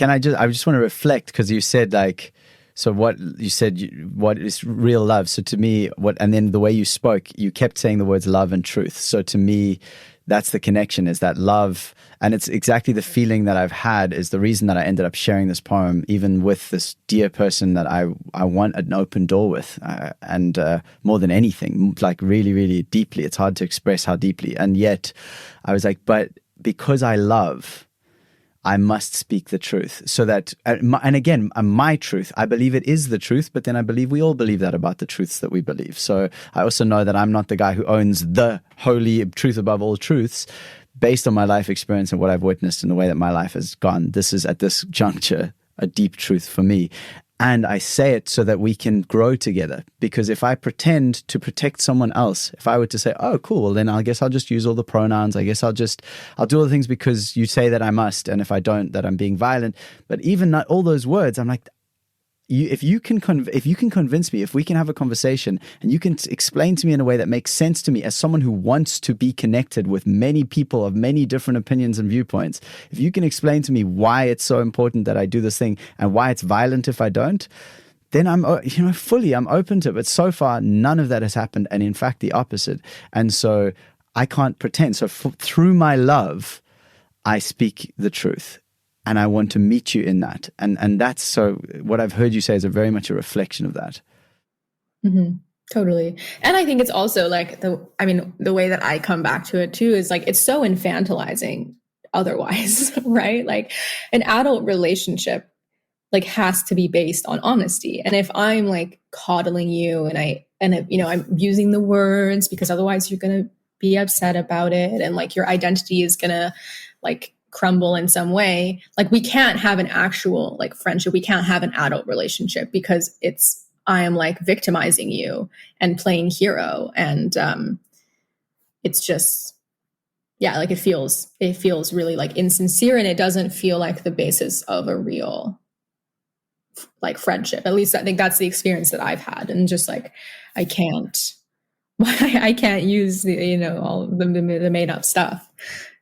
I just want to reflect, because you said, like, so what you said, what is real love? So to me, and then the way you spoke, you kept saying the words love and truth. So to me, that's the connection, is that love. And it's exactly the feeling that I've had, is the reason that I ended up sharing this poem, even with this dear person that I want an open door with. And more than anything, like really, really deeply, it's hard to express how deeply. And yet I was like, but because I love, I must speak the truth, so that, and again, my truth, I believe it is the truth, but then I believe we all believe that about the truths that we believe. So I also know that I'm not the guy who owns the holy truth above all truths. Based on my life experience and what I've witnessed and the way that my life has gone, this is at this juncture a deep truth for me. And I say it so that we can grow together. Because if I pretend to protect someone else, if I were to say, oh, cool, well, then I guess I'll just use all the pronouns. I guess I'll do all the things because you say that I must. And if I don't, that I'm being violent. But even not all those words, I'm like, if you can convince me, if we can have a conversation and you can explain to me in a way that makes sense to me as someone who wants to be connected with many people of many different opinions and viewpoints, if you can explain to me why it's so important that I do this thing and why it's violent if I don't, then I'm open to it. But so far, none of that has happened. And in fact, the opposite. And so I can't pretend. So through my love, I speak the truth. And I want to meet you in that. And that's, so what I've heard you say is very much a reflection of that. Mm-hmm. Totally. And I think it's also like the way that I come back to it too is like, it's so infantilizing otherwise, right? Like an adult relationship like has to be based on honesty. And if I'm like coddling you and you know, I'm using the words because otherwise you're going to be upset about it, and like your identity is going to like crumble in some way, like we can't have an actual like friendship. We can't have an adult relationship because I am like victimizing you and playing hero. And it's just, yeah, like it feels really like insincere, and it doesn't feel like the basis of a real like friendship. At least I think that's the experience that I've had. And just like, I can't use the, you know, all the made up stuff,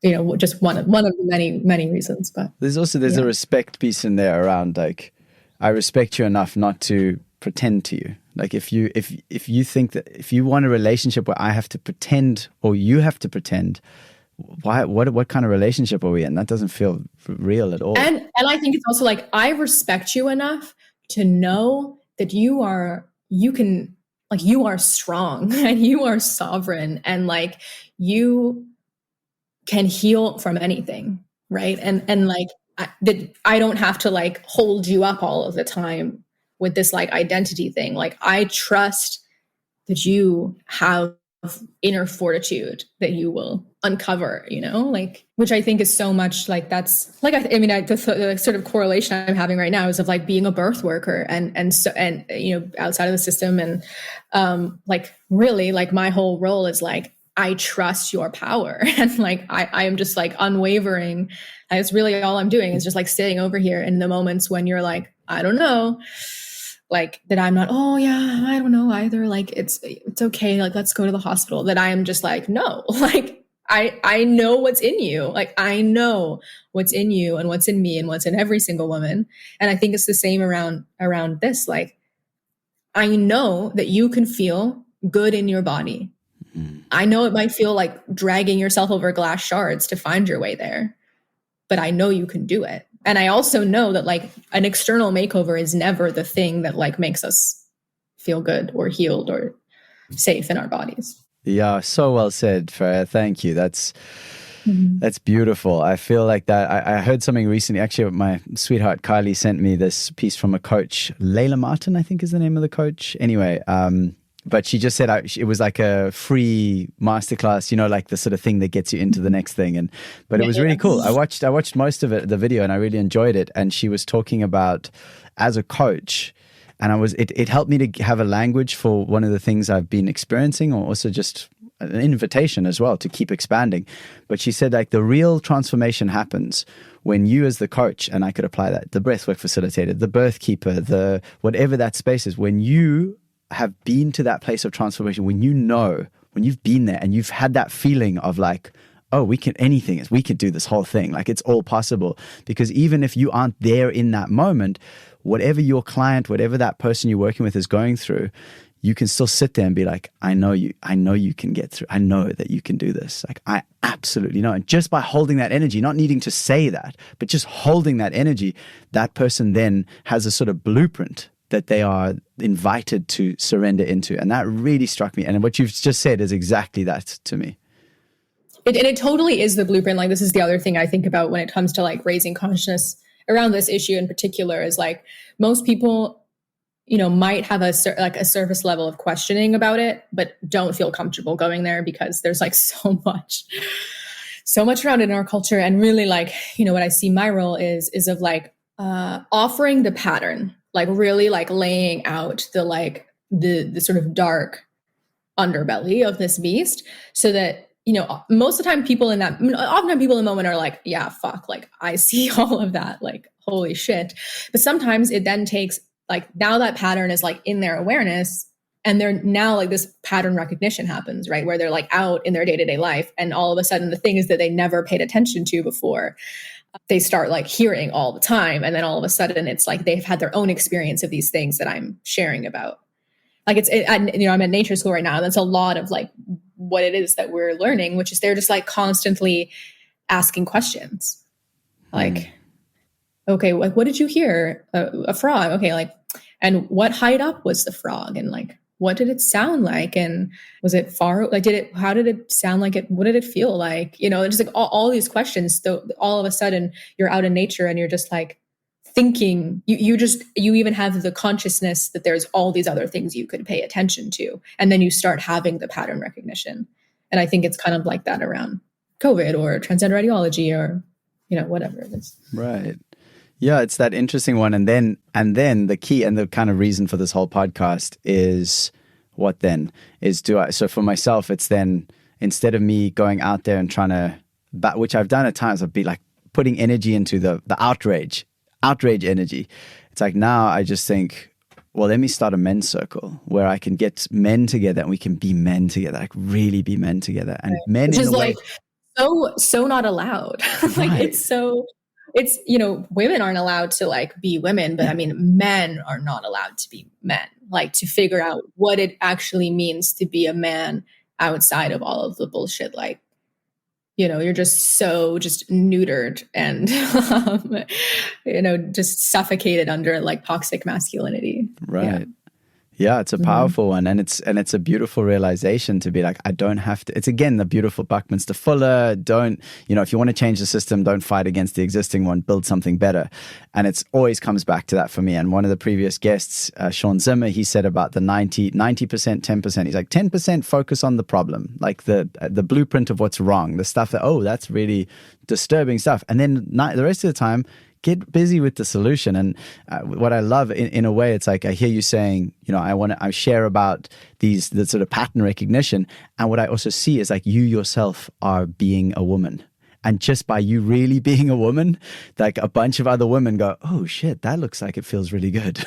you know, just one of the many reasons. But there's a respect piece in there around like, I respect you enough not to pretend to you. Like if you think that if you want a relationship where I have to pretend or you have to pretend, what kind of relationship are we in? That doesn't feel real at all. And I think it's also like, I respect you enough to know that you are strong and you are sovereign, and like you can heal from anything, right? And like I don't have to like hold you up all of the time with this like identity thing. Like I trust that you have inner fortitude that you will uncover, you know, like, which I think is so much like, that's like, the sort of correlation I'm having right now is of like being a birth worker and you know, outside of the system. And like really like my whole role is like, I trust your power. And like, I am just like unwavering. It's really all I'm doing is just like sitting over here in the moments when you're like, I don't know, like that I'm not, oh yeah, I don't know either. Like it's okay. Like, let's go to the hospital. That I am just like, no, like I know what's in you. Like I know what's in you and what's in me and what's in every single woman. And I think it's the same around this. Like, I know that you can feel good in your body. I know it might feel like dragging yourself over glass shards to find your way there, but I know you can do it. And I also know that like an external makeover is never the thing that like makes us feel good or healed or safe in our bodies. Yeah, so well said, Freya. Thank you. That's beautiful. I feel like that. I heard something recently. Actually, my sweetheart Kylie sent me this piece from a coach, Layla Martin, I think is the name of the coach. Anyway, but she just said it was like a free masterclass, you know, like the sort of thing that gets you into the next thing. But it was really cool. I watched most of it, the video, and I really enjoyed it. And she was talking about, as a coach, and it helped me to have a language for one of the things I've been experiencing, or also just an invitation as well to keep expanding. But she said like the real transformation happens when you as the coach, and I could apply that, the breathwork facilitator, the birth keeper, the whatever that space is, when you have been to that place of transformation, when you've been there and you've had that feeling of like, oh, we could do this whole thing. Like it's all possible. Because even if you aren't there in that moment, whatever your client, whatever that person you're working with is going through, you can still sit there and be like, I know you can get through. I know that you can do this. Like I absolutely know. And just by holding that energy, not needing to say that, but just holding that energy, that person then has a sort of blueprint that they are invited to surrender into. And that really struck me. And what you've just said is exactly that to me. It totally is the blueprint. Like this is the other thing I think about when it comes to like raising consciousness around this issue in particular, is like most people, you know, might have a surface level of questioning about it, but don't feel comfortable going there because there's like so much around it in our culture. And really like, you know, what I see my role is of like offering the pattern, like really like laying out the sort of dark underbelly of this beast, so that, you know, most of the time often people in the moment are like, yeah, fuck, like I see all of that, like, holy shit. But sometimes it then takes like, now that pattern is like in their awareness, and they're now like this pattern recognition happens, right? Where they're like out in their day-to-day life. And all of a sudden the thing is that they never paid attention to before, they start like hearing all the time. And then all of a sudden it's like, they've had their own experience of these things that I'm sharing about. Like I'm at nature school right now. And that's a lot of like what it is that we're learning, which is they're just like constantly asking questions. Like, okay, like, what did you hear? A frog. Okay. Like, and what height up was the frog? And like, what did it sound like? And was it far? Like, how did it sound like it? What did it feel like? You know, just like all these questions. So all of a sudden you're out in nature and you're just like thinking, you even have the consciousness that there's all these other things you could pay attention to. And then you start having the pattern recognition. And I think it's kind of like that around COVID or transgender ideology or, whatever it is. Right. Yeah, it's that interesting one. And then the key and the kind of reason for this whole podcast is what then is so for myself, it's then instead of me going out there and trying to, which I've done at times, I'd be like putting energy into the outrage energy. It's like now I just think, well, let me start a men's circle where I can get men together and we can be men together, like really be men together. And men which in is a way, so not allowed. Like right. it's women aren't allowed to like be women, but I mean men are not allowed to be men, like to figure out what it actually means to be a man outside of all of the bullshit. Like, you're just neutered and just suffocated under like toxic masculinity. Right. Yeah, it's a powerful one, and it's a beautiful realization to be like, I don't have to. It's again the beautiful Buckminster Fuller. Don't if you want to change the system, don't fight against the existing one. Build something better, and it's always comes back to that for me. And one of the previous guests, Sean Zimmer, he said about the 90%, 10%. He's like 10% focus on the problem, like the blueprint of what's wrong, the stuff that that's really disturbing stuff, and then the rest of the time, get busy with the solution. And what I love in a way, it's like I hear you saying, I share about the sort of pattern recognition. And what I also see is like you yourself are being a woman. And just by you really being a woman, like a bunch of other women go, oh shit, that looks like it feels really good.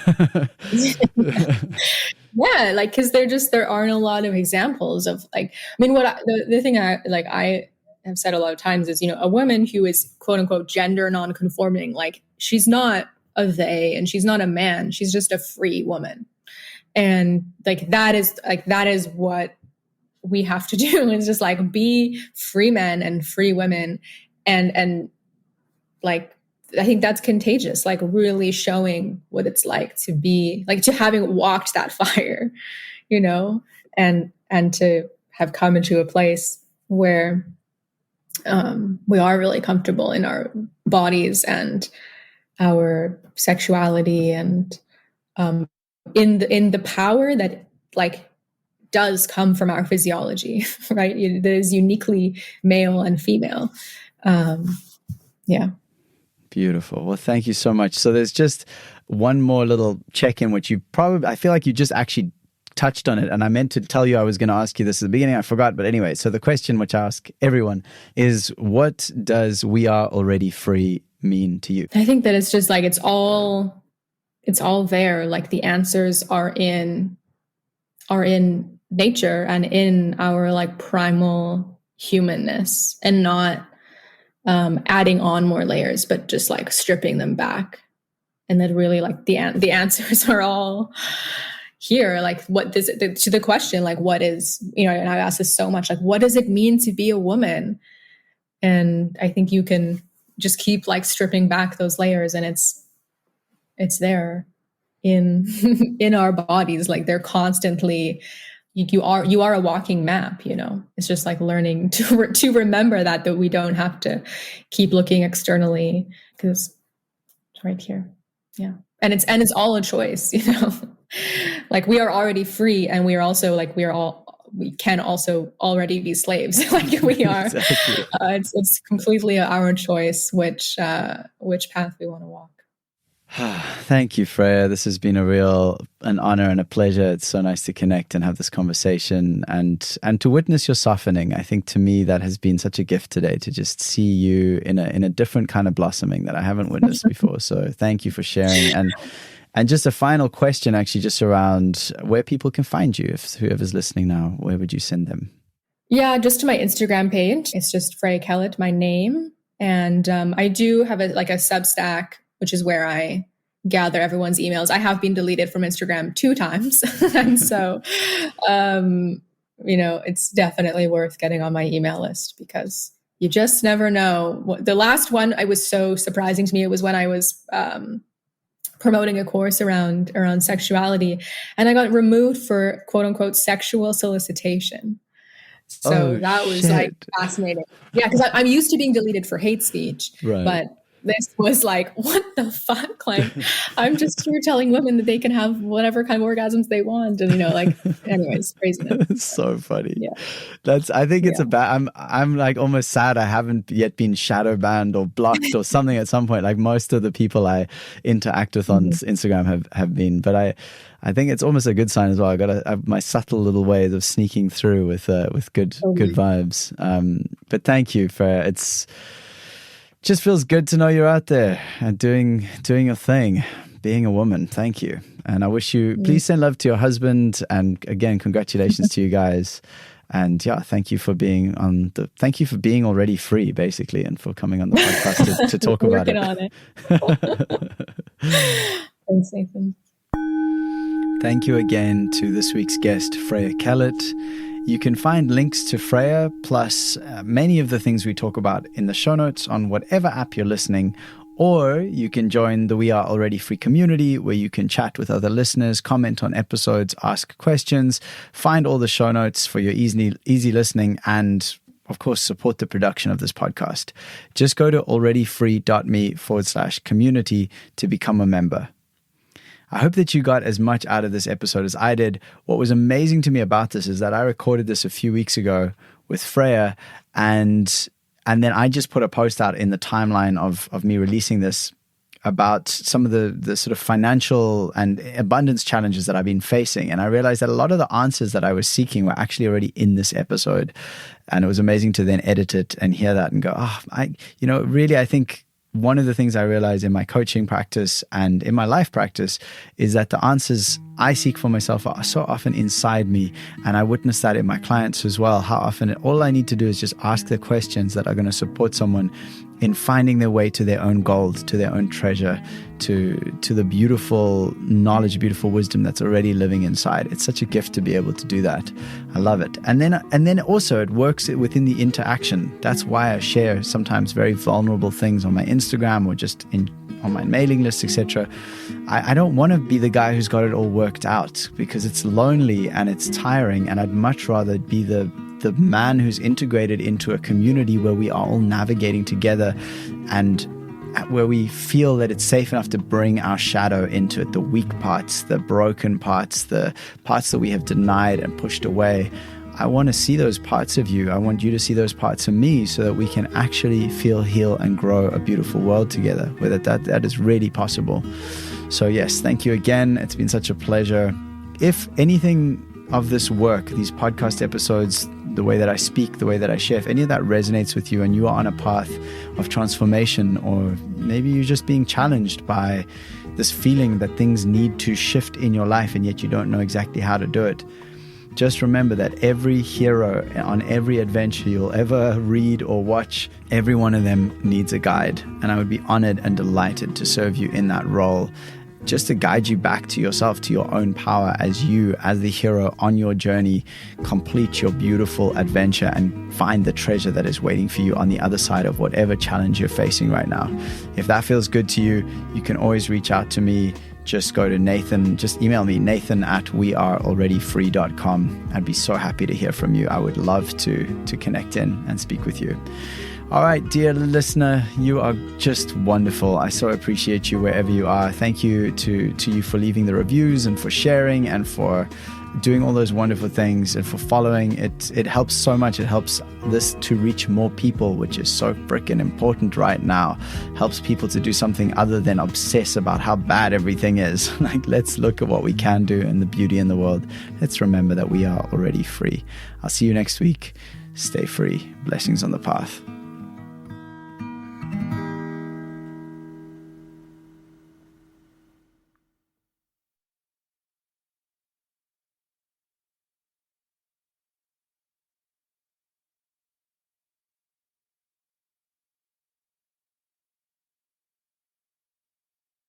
Yeah, like, because there aren't a lot of examples of like, I mean, the thing I have said a lot of times is, a woman who is quote unquote gender non-conforming, like she's not a they and she's not a man, she's just a free woman. And like that is what we have to do, is just like be free men and free women. And like, I think that's contagious, like really showing what it's like to be like, to having walked that fire, and to have come into a place where we are really comfortable in our bodies and our sexuality and in the power that like does come from our physiology, right? That is uniquely male and female. Yeah. Beautiful. Well, thank you so much. So there's just one more little check-in, which I feel like you just actually touched on it, and I meant to tell you I was going to ask you this at the beginning. I forgot, but anyway, so the question which I ask everyone is, what does "we are already free" mean to you? I think that it's just like it's all there. Like the answers are in nature and in our like primal humanness, and not adding on more layers, but just like stripping them back, and then really like the answers are all here. Like to the question, like what is, and I ask this so much, like what does it mean to be a woman? And I think you can just keep like stripping back those layers, and it's there in our bodies. Like they're constantly, you are a walking map, it's just like learning to remember that we don't have to keep looking externally, because it's right here. Yeah. And it's all a choice, like we are already free, and we are also like, we can also already be slaves. Like we are, exactly. It's completely our choice, which path we want to walk. Thank you, Freya. This has been an honor and a pleasure. It's so nice to connect and have this conversation and to witness your softening. I think to me that has been such a gift today, to just see you in a different kind of blossoming that I haven't witnessed before. So thank you for sharing. And just a final question, actually, just around where people can find you. If whoever's listening now, where would you send them? Yeah, just to my Instagram page. It's just Freya Kellet, my name. And I do have a Substack, which is where I gather everyone's emails. I have been deleted from Instagram 2 times. And so, it's definitely worth getting on my email list, because you just never know. The last one, it was so surprising to me. It was when I was promoting a course around sexuality, and I got removed for quote unquote sexual solicitation. So that was like fascinating. Yeah, because I'm used to being deleted for hate speech, right. But this was like, what the fuck? Like, I'm just here telling women that they can have whatever kind of orgasms they want. And, like, anyways, craziness. It's so funny. Yeah. I think it's I'm like almost sad I haven't yet been shadow banned or blocked or something at some point. Like most of the people I interact with on Instagram have been, but I think it's almost a good sign as well. I have my subtle little ways of sneaking through with good vibes. But thank you just feels good to know you're out there and doing your thing, being a woman. Thank you. And I wish you, please send love to your husband. And again, congratulations to you guys. And yeah, thank you for being already free, basically, and for coming on the podcast to talk about it. Working on it. Thanks, Nathan. Thank you again to this week's guest, Freya Kellet. You can find links to Freya, plus many of the things we talk about in the show notes on whatever app you're listening, or you can join the We Are Already Free community where you can chat with other listeners, comment on episodes, ask questions, find all the show notes for your easy listening, and of course, support the production of this podcast. Just go to alreadyfree.me/community to become a member. I hope that you got as much out of this episode as I did. What was amazing to me about this is that I recorded this a few weeks ago with Freya, and then I just put a post out in the timeline of me releasing this about some of the sort of financial and abundance challenges that I've been facing. And I realized that a lot of the answers that I was seeking were actually already in this episode. And it was amazing to then edit it and hear that and go, I think one of the things I realize in my coaching practice and in my life practice is that the answers I seek for myself are so often inside me. And I witness that in my clients as well, how often all I need to do is just ask the questions that are going to support someone in finding their way to their own gold, to their own treasure, to the beautiful knowledge, beautiful wisdom that's already living inside. It's such a gift to be able to do that. I love it. And then also it works within the interaction. That's why I share sometimes very vulnerable things on my Instagram or just on my mailing list, etc. I don't want to be the guy who's got it all worked out, because it's lonely and it's tiring, and I'd much rather be the man who's integrated into a community where we are all navigating together and where we feel that it's safe enough to bring our shadow into it, the weak parts, the broken parts, the parts that we have denied and pushed away. I want to see those parts of you. I want you to see those parts of me, so that we can actually feel, heal, and grow a beautiful world together, where that is really possible. So yes, thank you again. It's been such a pleasure. If anything of this work, these podcast episodes, the way that I speak, the way that I share, if any of that resonates with you and you are on a path of transformation, or maybe you're just being challenged by this feeling that things need to shift in your life and yet you don't know exactly how to do it, just remember that every hero on every adventure you'll ever read or watch, every one of them needs a guide. And I would be honored and delighted to serve you in that role, just to guide you back to yourself, to your own power, as you, as the hero on your journey, complete your beautiful adventure and find the treasure that is waiting for you on the other side of whatever challenge you're facing right now. If that feels good to you, you can always reach out to me. Just go to Nathan, just email me, nathan@wearealreadyfree.com. I'd be so happy to hear from you. I would love to connect in and speak with you. All right, dear listener, you are just wonderful. I so appreciate you wherever you are. Thank you to you for leaving the reviews and for sharing and for doing all those wonderful things and for following. It helps so much. It helps this to reach more people, which is so freaking important right now. Helps people to do something other than obsess about how bad everything is. Like, let's look at what we can do and the beauty in the world. Let's remember that we are already free. I'll see you next week. Stay free. Blessings on the path.